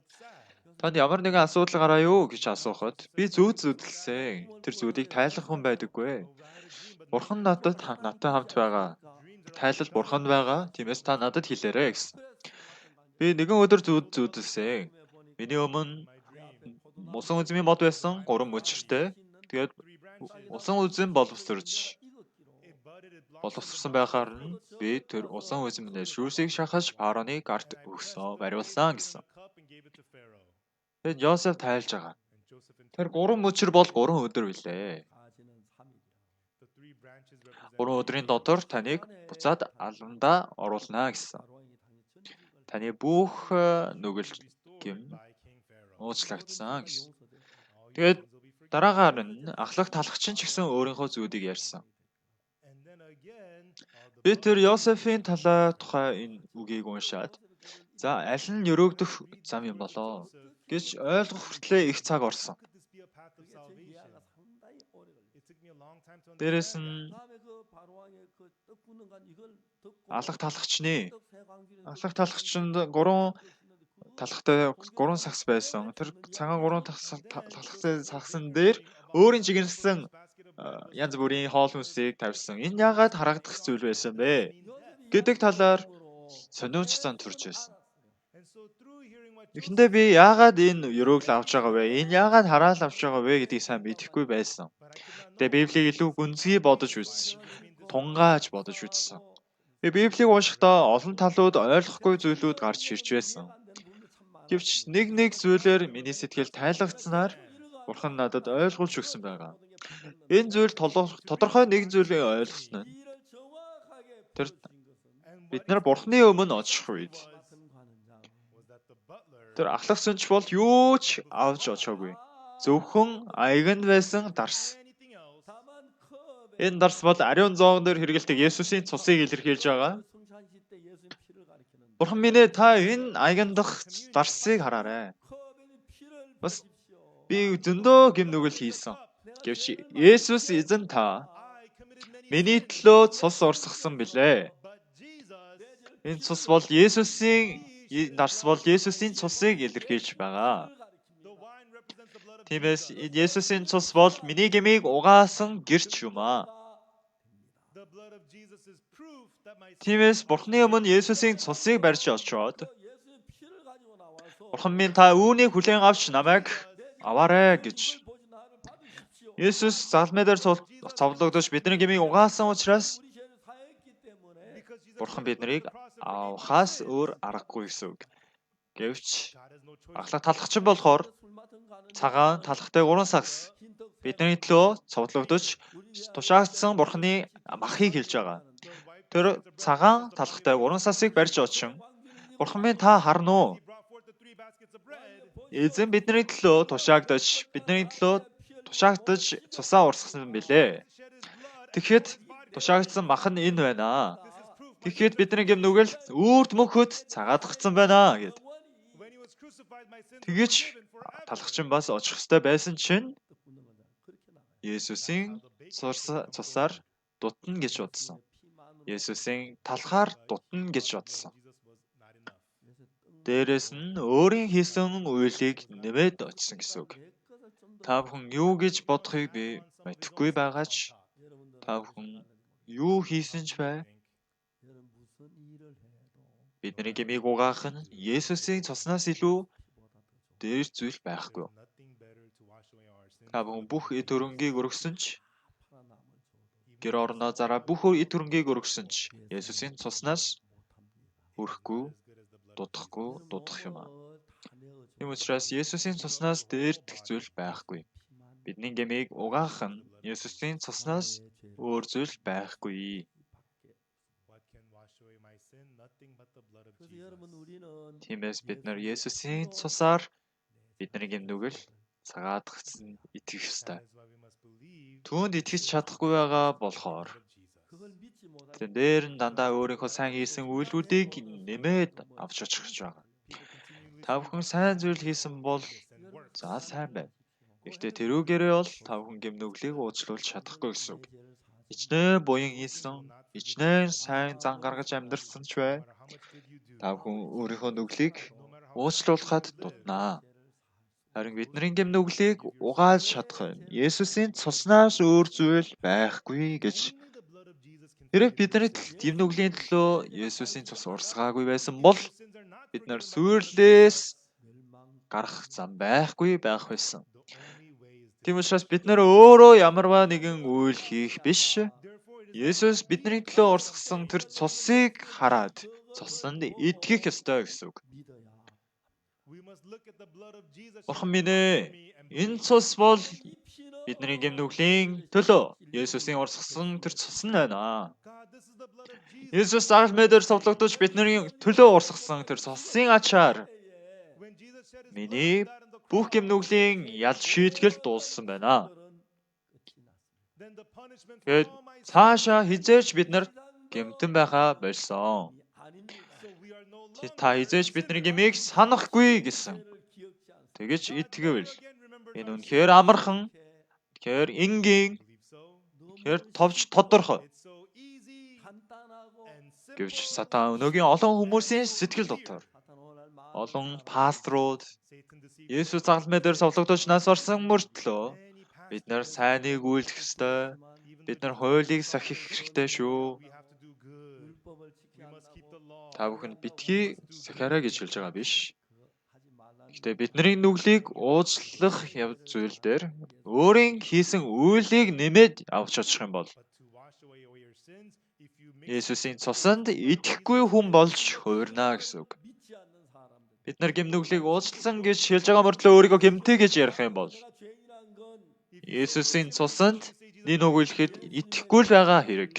Танд ямар нэгэн асуудал гараа юу гэж асуухад би зүүдэлсэн. Тэр зүйлийг тайлах хүн байдаггүй. Бурхан надад хамт байгаа. Тайлал бурханд байгаа. Тиймээс та надад хэлээрэй гэсэн. Би нэгэн өдөр зүүдэлсэн. Миний өмнө усан үзмийн мод байсан 3 мөчөртэй. Тэгээд усан үзэн боловсрсан байхаар нь би тэр усан үзмнээс шүүсийг шахаж фараоны гарт өгсөн, бариулсан гэсэн. Тэгэд Йосеф тайлж байгаа. Тэр 3 мөчөр бол 3 өдөр билээ. 3 өдрийн дотор таныг буцаад аландаа оруулнаа гэсэн. Таны бүх нүгэл гэм уучлагдсан гэсэн. Тэгээд дараагаар нь ахлах талагчин ч гэсэн өөрийнхөө зүүдийг ярьсан. Би тэр Йосефийн тухай энэ үгийг уншаад за аль нь өрөөгдөх зам юм болоо гэж ойлгох хүртлээр их цаг орсон. Дээрээс нь алах талагчинд 3 талхтай 3 сагс байсан. Тэр цагаан 3 талхтай сагсан дээр өөрийн жигэрсэн янз бүрийн хоол хүнсийг тавьсан. Энэ яагаад харагдах зүйл байсан бэ гэдэг талаар сониуч зан төрж байсан. Эхэндээ би яагаад энэ өрөөгл авч байгаа вэ? Энэ яагаад хараал авч байгаа вэ гэдгийг сайн мэдэхгүй байсан. Тэгээ Библийг илүү гүнзгий бодож үзсэн. Тунгааж бодож үзсэн. Би Библийг уншихдаа олон талууд ойлгохгүй зүйлүүд гарч ирж байсан. Гэвч нэг зүйлээр миний сэтгэл тайлгдсанаар Бурхан надад ойлгуулж өгсөн байгаа. Энэ зүйл тодорхой нэг зүйлийг ойлгосон нь тэр бид нар Бурханы өмнө очих үед тэр ахлах сүнж бол юу ч авч очоогүй. Зөвхөн аяганд байсан дарс. Энэ дарс бол ариун зоон дээр хэрэгэлдэг Есүсийн цусыг илэрхийлж байгаа. Бурхан минь та энэ аягандах дарсыг хараарай. Бас Би зөндөө гэм нүгэл хийсэн. Гэвч Есүс эзэн та миний төлөө цус урсгасан билээ. Энэ цус бол нарс бол Есүсийн цусыг илэрхийлж байгаа. Тиймээс Есүсийн цус бол миний гмийг угаасан гэрч юм аа. Тиймээс Бурхны өмнө Есүсийн цусыг барьж очоод Бурхан минь та үүнийг хүлээн авч намайг аваарэ гэж Есүс залмай дээр цовдлогдож бидний гмийг угаасан учраас Бурхан биднийг авахаас өөр аргагүй гэсэн үг. Гэвч аглах талхчин болохоор цагаан талхтай 3 сагс бидний төлөө цовдлогдож тушаагдсан Бурханы махыг хэлж байгаа. Тэр цагаан талхтай 3 сасыг барьж очин Бурхан минь та харна уу? Эзэн бидний төлөө тушаагдаж цусаа урсгасан билээ. Тэгэхэд тушаагдсан мах нь энэ байна. Тэгэхэд бидний гэм нүгэл үрд мөхөд цагаатгцсан байна гэд. Тэгэж талхчин бас очих ёстой байсан чинь Есүсийн цусаар дутна гэж бодсон. Есүсийн талхаар дутна гэж бодсон. Дээрээс нь өөрийн хийсэн үйлийг нэмээд очсон гэсэн үг. Та бүхэн юу гэж бодохыг би мэдэхгүй байгаа ч та бүхэн юу хийсэн ч бай. Бидний гмийг угаах нь Есүсийн цуснаас илүү дээр зүйл байхгүй. Та бүхэн бүх эд хөрөнгийг өргөсөн ч гэр орноо зараа бүх эд хөрөнгийг өргөсөн ч Есүсийн цуснаас өрөхгүй, дутах юм аа. Тийм учраас Есүсийн цуснаас дээрдэх зүйл байхгүй. Бидний гмийг угаах нь Есүсийн цуснаас өөр зүйл байхгүй. Тиймээс бид нар Есүсийн цусаар бидний гэм нүгэл цагаатгсан итгэх ёстой. Түүнд итгэж чадахгүй байгаа болохоор тэн дээр нь дандаа өөрийнхөө сайн хийсэн үйлдэлүүдийг нэмээд авч очих гэж байгаа. Та бүхэн сайн зүйл хийсэн бол сайн байна. Гэхдээ тэрүүгээрээ бол та бүхэн гэм нүглийг уучлуулж чадахгүй гэсэн үг. Ичнээн буян хийсэн, ичнээн сайн зан гаргаж амьдрсан ч бай. Та бүхэн өөрийнхөө нүглийг уучлуулахад дутнаа. Харин бидний гэм нүглийг угааж чадах нь Есүсийн цуснаас өөр зүйл байхгүй гэж. Хэрэг бидний гэм нүглийн төлөө Есүсийн цус урсгаагүй байсан бол бид нар сүрлээс гарах зам байхгүй байх байсан. Тийм учраас бид нар өөрөө ямарваа нэгэн үйл хийх биш. Есүс бидний төлөө урсгасан тэр цусыг хараад цуснд итгэх ёстой гэсэн үг. Бурхан минь ээ, энэ цус бол бидний гэм нүглийн төлөө Есүсийн урсгасан тэр цус нь байна. Есүс загалмай дээр цовдлогдож бидний төлөө урсгасан тэр цусын ачаар миний бүх гэм нүглийн ял шийтгэл дууссан байна. Тэгэд цаашаа хизээч бид нар гэмтэн байхаа болсон. Та хизээч бидний гмийг санахгүй гэсэн. Тэгэж итгэвэл энэ үнэхээр амархан, тэгэхээр энгийн, тэгэхээр товч тодорхой. Гэвч сатан өнөөгийн олон хүмүүсийн сэтгэл дотор олон пасторууд Есүс загалмай дээр цовдлогдож нас орсон мөртлөө бид нар сайныг үйлдэх ёстой. Бид нар хуулийг сахих хэрэгтэй шүү. Та бүхэн битгий сахиараа гэж хэлж байгаа биш. Гэхдээ бидний нүглийг уучлах зүйл дээр өөрийн хийсэн үйлийг нэмээд авч очих юм бол Есүсийн цусанд итгэхгүй хүн болж хувирна гэсэн үг. Бид нар гэм нүглийг уучлсан гэж хэлж байгаа мөртлөө өөрийгөө гэмтэй гэж ярих юм бол Есүсийн цусанд нэг нүгэлэхэд итгэхгүй л байгаа хэрэг.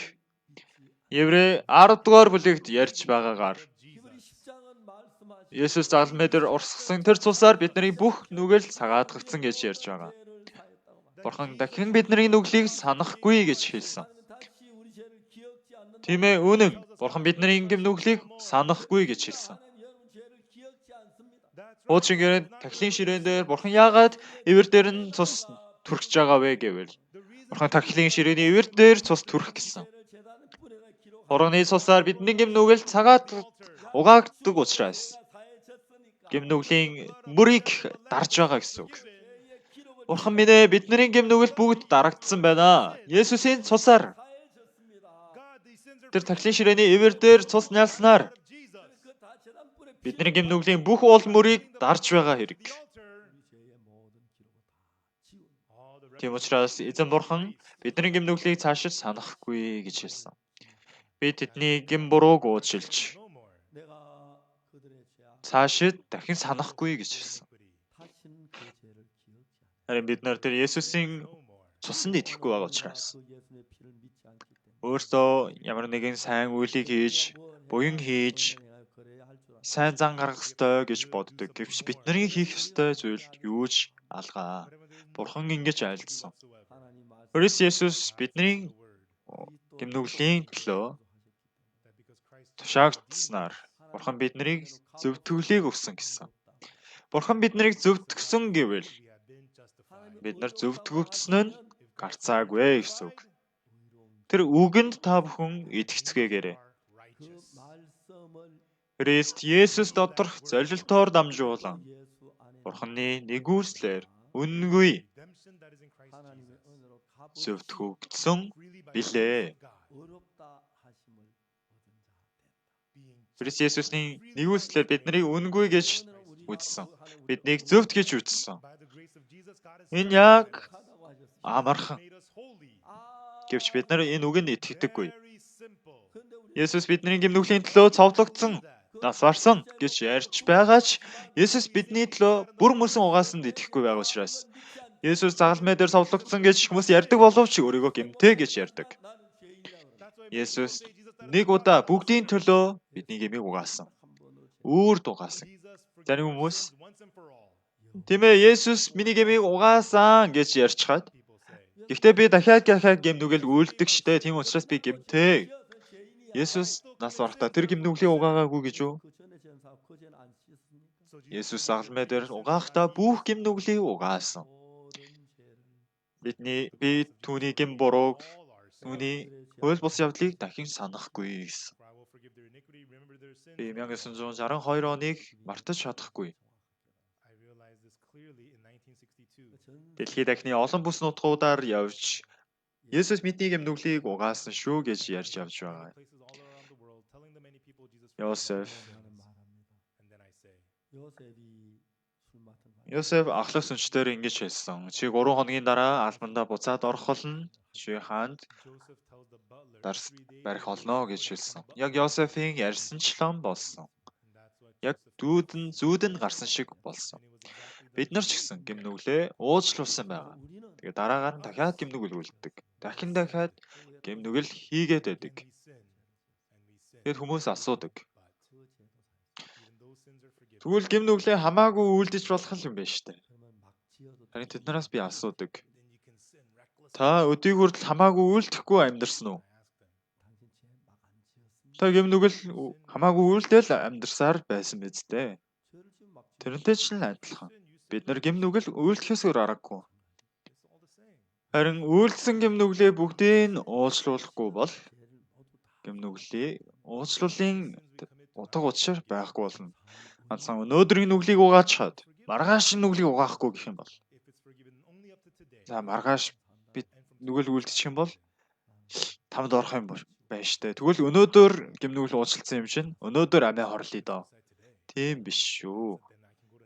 Еврей 10 дугаар бүлэгт ярьж байгаагаар Есүс загалмай дээр урсгасан тэр цусаар бидний бүх нүгэл цагаатгагдсан гэж ярьж байгаа. Бурхан дахин бидний нүглийг санахгүй гэж хэлсэн. Тийм ээ, үнэн. Бурхан бидний ингэм нүглийг санахгүй гэж хэлсэн. Хуучин гэрээнд тахилын ширээн дээр бурхан яагаад ивэр дээр нь цус түрхэж байгаа вэ гэвэл бурхан тахилын ширээний ивэр дээр цус түрх гэсэн. Хорогны цусаар бидний гэм нүгэл цагаат угаагддаг учраас гэм нүглийн мөрийг дарж байгаа гэсэн үг. Бурхан минь ээ, бидний гэм нүгэл бүгд дарагдсан байна. Есүсийн цусаар тэр тахилын ширээний ивэр дээр цус нялснаар бидний гэм нүглийн бүх уул мөрийг дарж байгаа хэрэг. Тийм учраас эзэн бурхан бидний гэм нүглийг цаашид санахгүй гэж хэлсэн. Би тэдний гэм бурууг уучлж цаашид дахин санахгүй гэж хэлсэн. Харин бид нар тэр Есүсийн цуснд итгэхгүй байгаа учраас өөртөө ямар нэгэн сайн үйлийг хийж, буян хийж, сайн зан гаргах ёстой гэж боддог. Гэвч бидний хийх ёстой зүйл юу ч алгаа. Бурхан ингэж айлдсан. Христ Есүс бидний гэмнүглийн төлөө тушаагдсанаар Бурхан биднийг зөвтгөлийг өгсөн гэсэн. Бурхан биднийг зөвтгсөн гэвэл бид нар зөвтгөгдсөн нь гарцаагүй гэсэн үг. Тэр үгэнд та бүхэн итгэцгээгээрэй. Христ Есүс доторх зорилтоор дамжуулан Бурханы нэгүслэр үнэнгүй зөвтгөгдсөн билээ. Христ Есүсийн нэгүслэр биднийг үнэнгүй гэж үзсэн. Биднийг зөвхт гэж үзсэн. Энэ яг амархан. Гэвч бид нар энэ үгэнд итгэдэггүй. Есүс бидний гэмнүглийн төлөө цовдлогдсон, нас барсан гэж ярьж байгаа ч Есүс бидний төлөө бүр мөсөн угаасанд итгэхгүй байгаа учраас Есүс загалмай дээр цовдлогдсон гэж хүмүүс ярьдаг боловч өөрийгөө гэмтэй гэж ярьдаг. Есүс нэг удаа бүгдийн төлөө бидний гэмийг угаасан. Үрд угаасан. Зарим хүмүүс тийм ээ Есүс миний гэмийг угаасан гэж ярьчихад гэхдээ би дахиад гэм нүгэл үлддэг штэ. Тийм учраас би гэмтэй. Есүс нас барахтаа тэр гэм нүглийн угаагаагүй гэж юу? Есүс загалмай дээр угаахтаа бүх гэм нүглийг угаасан. Би түүний гэм бурууг, түүний хууль бус явдлыг дахин санахгүй гэсэн. Би 1962 оныг мартаж чадахгүй. Дэлхийд дахны олон бүс нутгуудаар явж Есүс бидний гэм нүглийг угаасан шүү гэж ярьж явж байгаа. Йосеф ахлах сүнчдэр ингэж хэлсэн. Чи 3 хоногийн дараа албандаа буцаад орох болно. Чи хаанд барих олно гэж хэлсэн. Яг Йосефийн ярьсанчлан болсон. Яг зүүдэн гарсан шиг болсон. Бид нар ч гэсэн гэм нүглээ уучлуулсан байгаа. Тэгээ дараагаар нь дахиад гэм нүгэл үлддэг. Дахиад гэм нүгэл хийгээд байдаг. Тэгэд хүмүүс асуудаг. Тэгвэл гэм нүглээ хамаагүй үлдэж болох юм байна шүү дээ. Харин тэднээс би асуудаг. Та өдийг хүртэл хамаагүй үлдэхгүй амьдарсан уу? Та гэм нүгэл хамаагүй үлдээл амьдарсаар байсан биз дээ. Тэрнтэй ч адилхан. Бид нар гэм нүгэл үлдэхээс өөр аргагүй. Харин үлдсэн гэм нүглээ бүгдийг нь уучлуулахгүй бол гэм нүглийг уучлуулын утга учир байхгүй болно. Ганцхан өнөөдрийн нүглийг угаачаад маргааш нүглийг угаахгүй гэх юм бол. За маргааш бид нүгэл үлдчих юм бол тамд орох юм байна штэ. Тэгвэл өнөөдөр гэм нүгэл уучлалсан юм чинь өнөөдөр амиа хорлоо доо. Тийм биш шүү.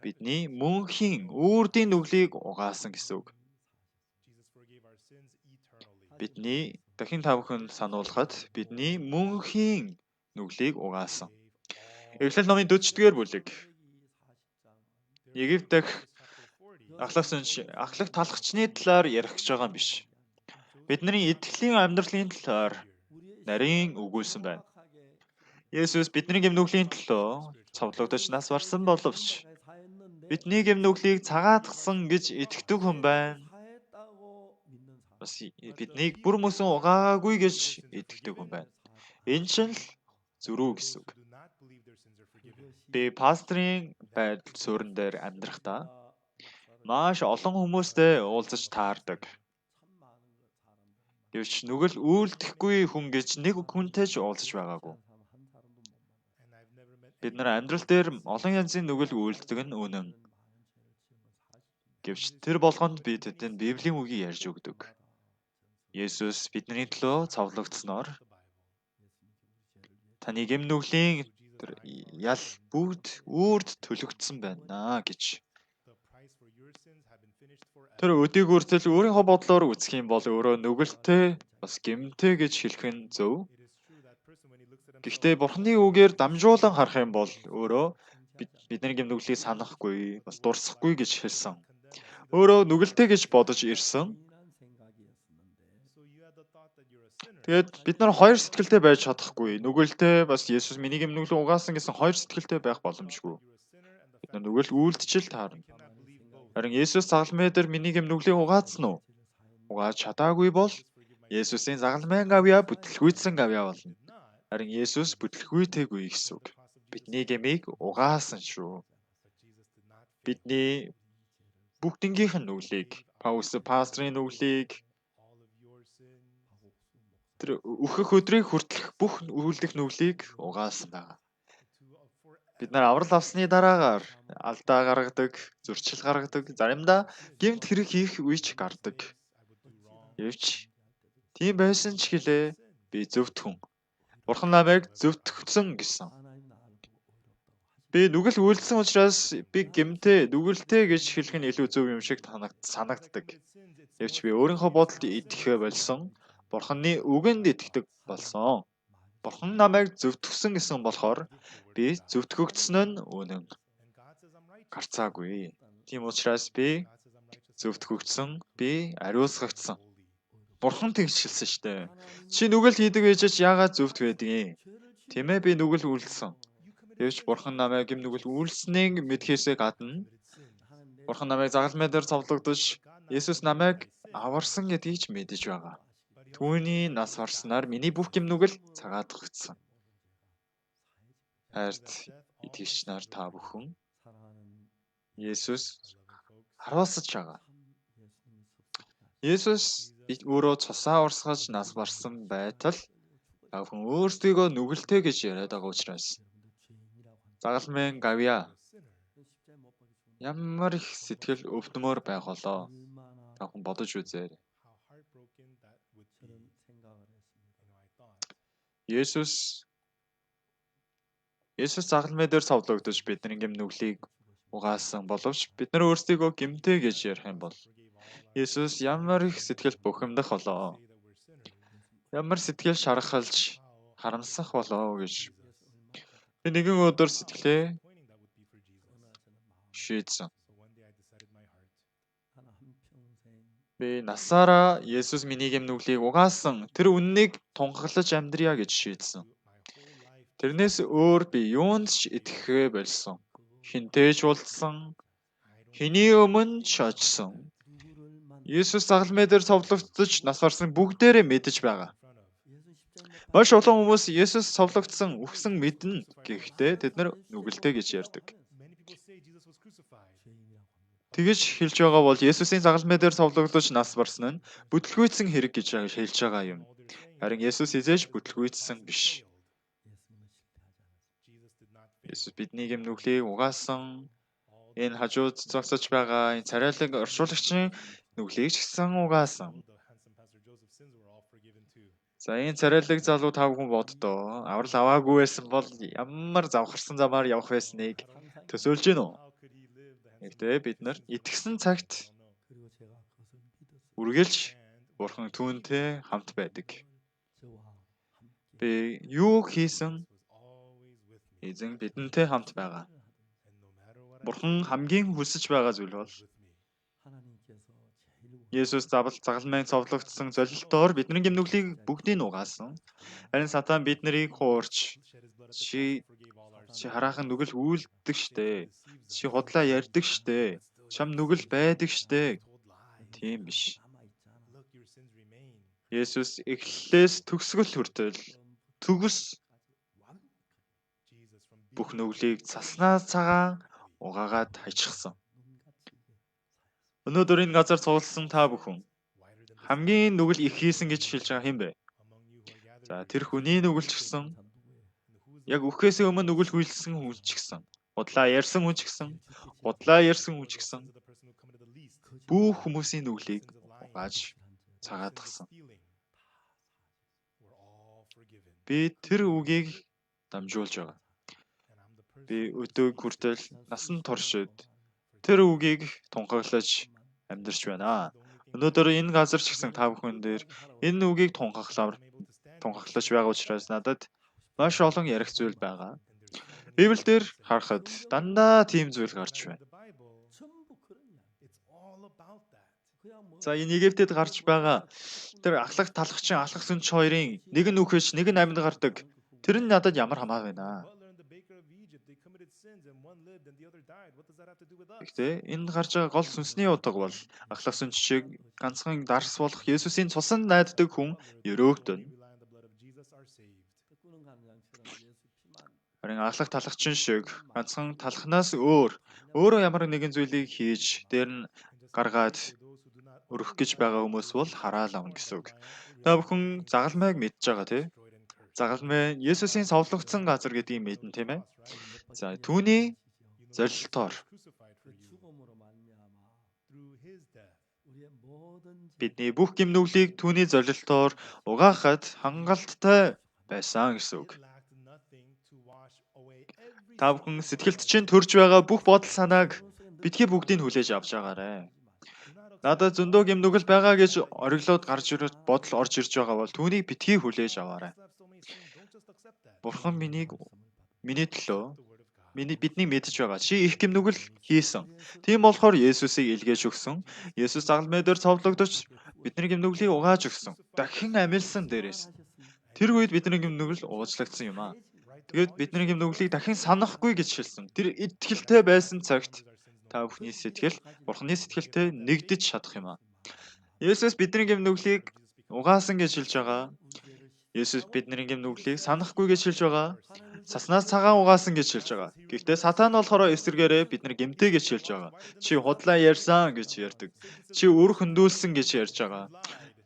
Бидний мөнхийн үрдийн нүглийг угаасан гэсэн үг. Бидний дахин та бүхэн сануулхад бидний мөнхийн нүглийг угаасан. Эхлэл номын 40-р бүлэг. Египт дахь ахлах талхчны талаар ярих гэж байгаа юм биш. Бидний итгэлийн амьдралын талаар нарийн өгүүлсэн байна. Есүс бидний гэм нүглийн төлөө цовдлогдож нас барсан боловч бидний гэм нүглийг цагаатгсан гэж итгэдэг хүн байна. Бас биднийг бүр мөсөн угаагаагүй гэж итгэдэг хүн байна. Энэ ч л зөрүү гэсэн үг. Би пастрын байдал суурин дээр амьдрахдаа маш олон хүмүүстэй уулзаж таардаг. Гэвч нүгэл үйлдэхгүй хүн гэж нэг хүнтэй ч уулзаж байгаагүй. Бид нар амьдрал дээр олон янзын нүгэл үйлддэг нь үнэн. Гэвч тэр болгонд би тэдэнд Библийн үгийг ярьж өгдөг. Есүс бидний төлөө цовлогдсноор таны гэм нүглийн ял бүгд үрд төлөгдсөн байна гэж. Тэр өдийг үртэл өөрийнхөө бодлоор үзэх юм бол өөрөө нүгэлтэй бас гэмтэй гэж хэлэх нь зөв. Гэхдээ Бурхны үгээр дамжуулан харах юм бол өөрөө бидний гэм нүглийг санахгүй, бас дурсахгүй гэж хэлсэн. Өөрөө нүгэлтэй гэж бодож ирсэн. Тэгээд бид нар хоёр сэтгэлтэй байж чадахгүй. Нүгэлтэй бас Есүс миний гэм нүглийг угаасан гэсэн хоёр сэтгэлтэй байх боломжгүй. Бид нар нүгэл үйлдэл таарна. Харин Есүс загалмай дээр миний гэм нүглийг угаасан уу? Угааж чадаагүй бол Есүсийн загалмайн гавьяа бүтлгүйцэн гавьяа болно. Харин Есүс бүтлгүйтэйгүй гэсэн үг. Бидний гэмийг угаасан шүү. Бидний бүгднгийнх нь нүглийг, пастрын нүглийг, тэр өөхөх өдрийг хүртэлх бүх үйлдэх нүглийг угаасан байна. Бид нар аврал авсны дараагаар алдаа гаргадаг, зөрчил гаргадаг, заримдаа гэмт хэрэг хийх үе ч гардаг. Гэвч тийм байсан ч гэлээ би зөвтгөн. Бурхан намайг зөвтгсөн гэсэн. Би нүгэл үйлдсэн учраас би гэмтэй, нүгэлтэй гэж хэлэх нь илүү зөв юм шиг санагддаг. Гэвч би өөрийнхөө бодолд итгэхэ болсон. Бурханы үгэнд итгэдэг болсон. Бурхан намайг зөвтгсөн гэсэн болохоор би зөвтгөгдсөн нь үнэн. Гарцаагүй. Тийм учраас би зөвтгөгдсөн, би ариусгагдсан. Бурхан тэгж хэлсэн штэ. Чи нүгэл хийдэг ээжэж яагаад зөвтг байдгийг? Тийм ээ, би нүгэл үйлдсэн. Гэвч Бурхан намайг гэм нүгэл үйлснэг мэдхээсээ гадна Бурхан намайг загалмай дээр цовлогдож Есүс намайг аварсан гэдгийг ч мэдэж байгаа. Түүний нас барснаар миний бүх гэм нүгэл цагаатгагдсан. Хайрт итгэгч нар та бүхэн Есүс харуулсаж байгаа. Есүс өөрөө цусаа урсгаж нас барсан байтал та бүхэн өөрсдийгөө нүгэлтэй гэж яриад байгаа учраас загалмайн гавьяа ямар их сэтгэл өвдмөр байх болоо. Та бүхэн бодож үзээрэй. Есүс загалмай дээр цовлогдож бидний гэм нүглийг угаасан боловч бид нар өөрсдийгөө гэмтэй гэж ярих юм бол Есүс ямар их сэтгэл бухимдах болоо. Ямар сэтгэл шархалж харамсах болоо гэж би нэгэн өдөр сэтгэлээ шийдсэн. Би насаараа Есүс миний гэм нүглийг угаасан тэр үннийг тунхаглаж амьдрья гэж шийдсэн. Тэрнээс өөр би юунд ч итгэхээ болсон. Хинтэй ч уулзсан, хэний өмнө ч очсон. Есүс загалмай дээр цовлогдож нас барсан бүгдээрээ мэдэж байгаа. Маш олон хүмүүс Есүс цовлогдсон, үхсэн мэднэ. Гэхдээ тэд нар нүгэлтэй гэж ярьдаг. Тэгэж хэлж байгаа бол Есүсийн загалмай дээр цовлогдож нас барсан нь бүтлгүйцсэн хэрэг гэж хэлж байгаа юм. Харин Есүс эзэж бүтлгүйцсэн биш. Есүс бидний гэм нүглийг угаасан. Энэ хажууд зогсож байгаа энэ царайлаг оршуулагчийн нүглийг ч гэсэн угаасан. За энэ царайлаг залуу та бүхэн боддоо аврал аваагүй байсан бол ямар завхарсан замаар явах байсныг төсөөлж гин үү? Гэхдээ бид нар итгэсэн цагт үргэлж Бурхан түүнтэй хамт байдаг. Би юу хийсэн? Эзэн бидэнтэй хамт байгаа. Бурхан хамгийн хүсэж байгаа зүйл бол Есүс загалмайн цовлогдсон золилтоор бидний гэм нүглийг бүгдийг угаасан. Харин сатан бид нарыг хуурч чи хараахан нүгэл үйлддэг штэ. Чи худлаа ярьдаг штэ. Чам нүгэл байдаг штэ. Тийм биш. Есүс эхлэлээс төгсгөл хүртэл төгс бүх нүглийг цаснаас цагаан угаагаад хайчихсан. Өнөөдөр энэ газар суулсан та бүхэн хамгийн нүгэл их хийсэн гэж хэлж байгаа хэм бэ? За тэр хүний нүгэл ч гэсэн яг үхээс өмнө нүгэл хүлсэн хүн ч гэсэн, худлаа ярьсан хүн ч гэсэн, худлаа ярьсан хүн ч гэсэн бүх хүмүүсийн нүглийг угааж цагаатгсан. Би тэр үгийг дамжуулж байгаа. Би өдөө хүртэл насан туршид тэр үгийг тунхаглаж амьдарч байна. Өнөөдөр энэ газар ч гэсэн та бүхэн дээр энэ үгийг тунхаглаж байгаа учраас надад маш олон ярих зүйл байгаа. Библиэлд харахад дандаа тийм зүйл гарч байна. За энэ Египтэд гарч байгаа тэр ахлах талхчин, ахлах сүнч хоёрын нэг нь үхэж, нэг нь амьд гардаг. Тэр нь надад ямар хамаа байна. Гэхдээ энэ гарч байгаа гол сүнсний утга бол ахлах сүнч шиг ганцхан дарс болох Есүсийн цусанд найддаг хүн өрөөгдөн. Харин ахлах талхчин шиг ганцхан талхнаас өөрөө ямар нэгэн зүйлийг хийж дээр нь гаргаад өрөх гэж байгаа хүмүүс бол хараал авна гэсэн үг. Та бүхэн загалмайг мэдж байгаа тий? Загалмай Есүсийн совлогдсон газар гэдгийг мэднэ тийм ээ. За түүний зорилтоор бидний бүх гимнүглийг түүний зорилтоор угаахад хангалттай байсан гэсэн үг. Та бүхэн сэтгэлд чинь төрж байгаа бүх бодол санааг битгий бүгдийг хүлээж авч байгаарэ. Надад зөндөө гимнүгэл байгаа гэж ориглоод гарч ирэх бодол орж ирж байгаа бол түүнийг битгий хүлээж аваарай. Бурхан миний төлөө бидний мэдж байгаа. Чи их гимнүгэл хийсэн. Тийм болохоор Есүсийг илгээж өгсөн. Есүс загалмай дээр цовдлогдож бидний гимнүглийг угааж өгсөн. Дахин амилсан дээрээс. Тэр үед бидний гимнүгэл уучлагдсан юм аа. Тэгээд бидний гимнүглийг дахин санахгүй гэж хэлсэн. Тэр итгэлтэй байсан цагт та бүхний сэтгэл Бурханы сэтгэлтэй нэгдэж чадах юм аа. Есүс бидний гимнүглийг угаасан гэж хэлж байгаа. Есүс бидний гимнүглийг санахгүй гэж хэлж байгаа. Цаснаас цагаан угаасан гэж хэлж байгаа. Гэхдээ сатан болохоор эсэргээрээ бидний гимтэй гэж хэлж байгаа. Чи худлаа ярьсан гэж ярьдаг. Чи үр хөндүүлсэн гэж ярьж байгаа.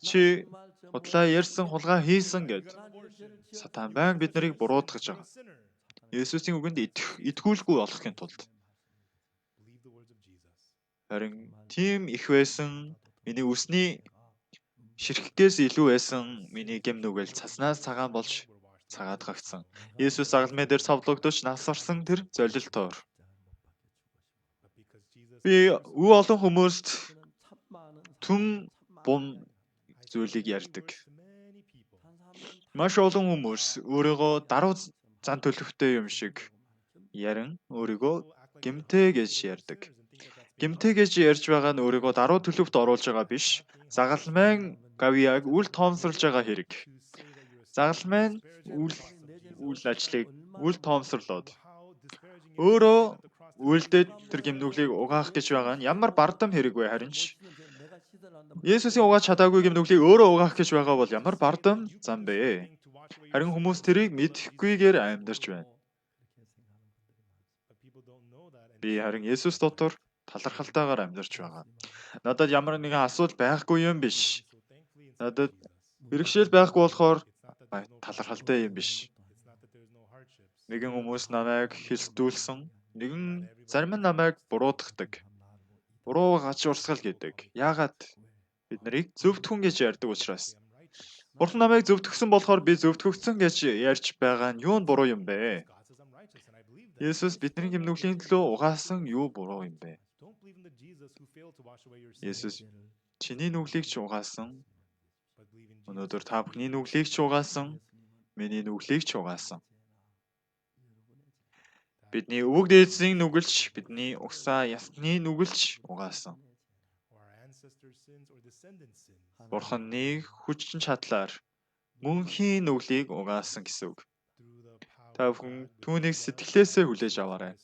Чи худлаа ярьсан, хулгай хийсэн гэд сатан байнга бид нарыг буруутгаж байгаа. Есүсийн үгэнд итгүүлгүй болохын тулд. Харин тийм их байсан миний үсний ширхгээс илүү байсан миний гимнүгэл цаснаас цагаан болж цагаатгагдсан. Есүс загалмай дээр цовдлогдож насварсан тэр зорилтоор. Би олон хүмүүст түн бун зүйлийг ярьдаг. Маш олон хүмүүс өөрийгөө даруй зан төлөвтэй юм шиг ярин өөрийгөө гимтэй гэж ярьдаг. Гимтэй гэж ярьж байгаа нь өөрийгөө даруй төлөвт оруулж байгаа биш. Загалмайн гавьяаг үл тоомсорлж байгаа хэрэг. Загалмайн үйл ажлыг үл тоомсорлоод өөрөө үлдээд тэр гимнүглийг угаах гэж байгаа нь ямар бардам хэрэг вэ харин ч Есүсийн угааж чадаагүй гимнүглийг өөрөө угаах гэж байгаа бол ямар бардам зам бэ? Харин хүмүүс тэрийг мэдэхгүйгээр амьдарч байна. Би харин Есүс дотор талархалтайгаар амьдарч байгаа. Надад ямар нэгэн асуудал байхгүй юм биш. Надад бэрхшээл байхгүй болохоор талархалтай юм биш. Нэгэн хүмүүс намайг хэлсдүүлсэн, нэгэн зарим нь намайг буруутгадаг. Буруу гач урсгал гэдэг. Яагаад бид нарыг зөвдгөн гэж ярьдаг учраас. Бурхан намайг зөвдгсөн болохоор би зөвдгөгдсөн гэж ярьж байгаа нь юу нь буруу юм бэ? Есүс бидний гимнүглийн төлөө угаасан юу буруу юм бэ? Есүс чиний нүглийг ч угаасан. Өнөөдөр та бүхний нүглийг ч угаасан. Миний нүглийг ч угаасан. Бидний өвөг дээдсийн нүгэлч, бидний угсаа ясны нүгэлч угаасан. Бурханы хүчин чадлаар мөнхийн нүглийг угаасан гэсэн үг. Та бүхэн түүнийг сэтгэлээсээ хүлээж аваарай.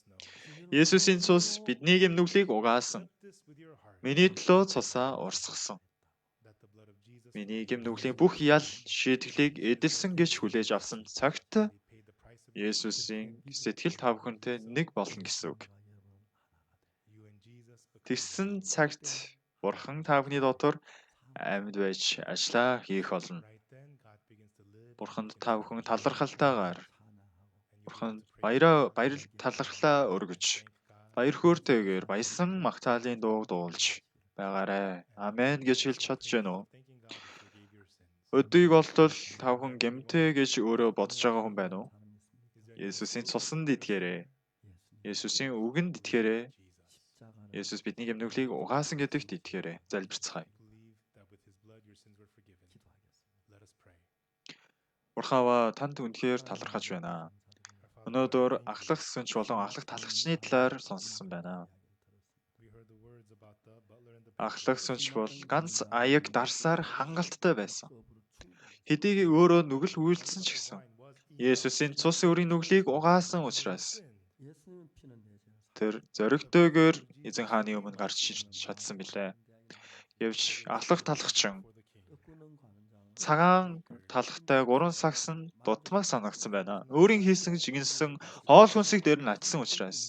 Есүсийн цус бидний гимнүглийг угаасан. Миний төлөө цусаа урсгасан. Миний гимнүглийн бүх ял шийтгэлийг эдэлсэн гэж хүлээж авсан цагт Есүсийн сэтгэл та бүхэнтэй нэг болно гэсэн үг. Тэгсэн цагт Бурхан та бүхний дотор амьд байж ажиллаа хийх болно. Бурханд та бүхэн талархалтайгаар Бурханд баяр талархлаа өргөж, баяр хөөртэйгээр баясан магтаалын дуу дуулж байгаарай. Амен гэж хэлж чадж байна уу? Өдийг болтол та бүхэн гэмтэй гэж өөрөө бодож байгаа хүн байна уу? Есүсийн цуснд итгээрэй. Есүсийн үгэнд итгээрэй. Есүс бидний гэмнүглийг угаасан гэдэгт итгээрэй. Залбирцгаая. Бурхаава танд үнэхээр талархаж байна. Өнөөдөр ахлах сүнч болон ахлах талагчны талаар сонссон байна. Ахлах сүнч бол ганц аяг дарсаар хангалттай байсан. Хэдийгээр өөрөө нүгэл үйлдсэн ч гэсэн Есүсийн цус өрийн нүглийг угаасан учраас 예수님 피는 내제 тэр зоригтойгоор эзэн хааны өмнө гарч чадсан билээ. Гэвч ахлах талагчин 끄는 관장 цагаан талхтай 3 сагс нь дутмаг санагдсан байна. Өөрийн хийсэн жигэнсэн хоол хүнсийг дээр нь атсан учраас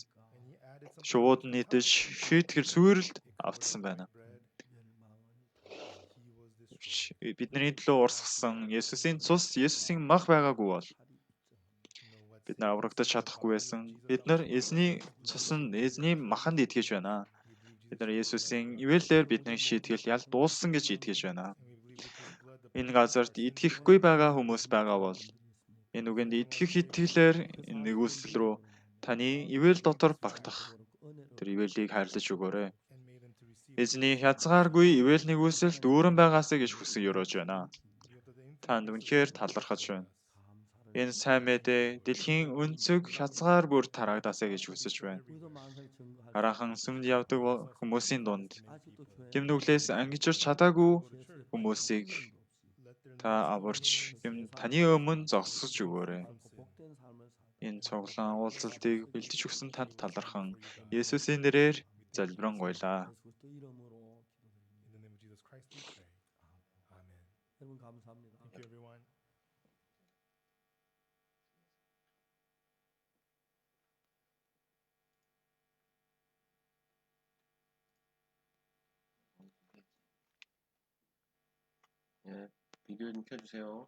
шууд нь идэж шийтгэл сүрэлд автсан байна. Бидний төлөө урсгасан Есүсийн цус, Есүсийн мах байгаагүй бол бид нар аврагдаж чадахгүй байсан. Бид нар эзний цуснд, эзний маханд итгэж байна. Бид нар Есүсийн ивэлээр бидний шийтгэл ял дууссан гэж итгэж байна. Энэ газарт итгэхгүй байгаа хүмүүс байгаа бол энэ үгэнд итгэх итгэлээр энэ нэгүсэл рүү таны ивэл дотор багтах тэр ивэлийг хайрлаж өгөөрэй. Эзний хязгааргүй ивэл нэгүсэл дүүрэн байгаасаа гэж хүсэж өрөөж байна. Танд үнэхээр талархаж байна. Энэ сайн мэдээ дэлхийн өнцөг хязгаар бүр тараагдаасаа гэж хүсэж байна. 우리도 만성에 증거할 Хараахан сүмд явдаг хүмүүсийн дунд 아직도 교회 гэмнүглээс ангижирч чадаагүй хүмүүсийг та аварч таны өмнө зогсож өгөөрэй. 복된 삶을 살 Энэ цуглаан уулзалтыг бэлдэж өгсөн танд талархан Есүсийн нэрээр залбирanгуйлаа. 예수 그리스도 이름으로 기도드립니다. 여러분 감사합니다. 예, 비디오 좀 켜주세요.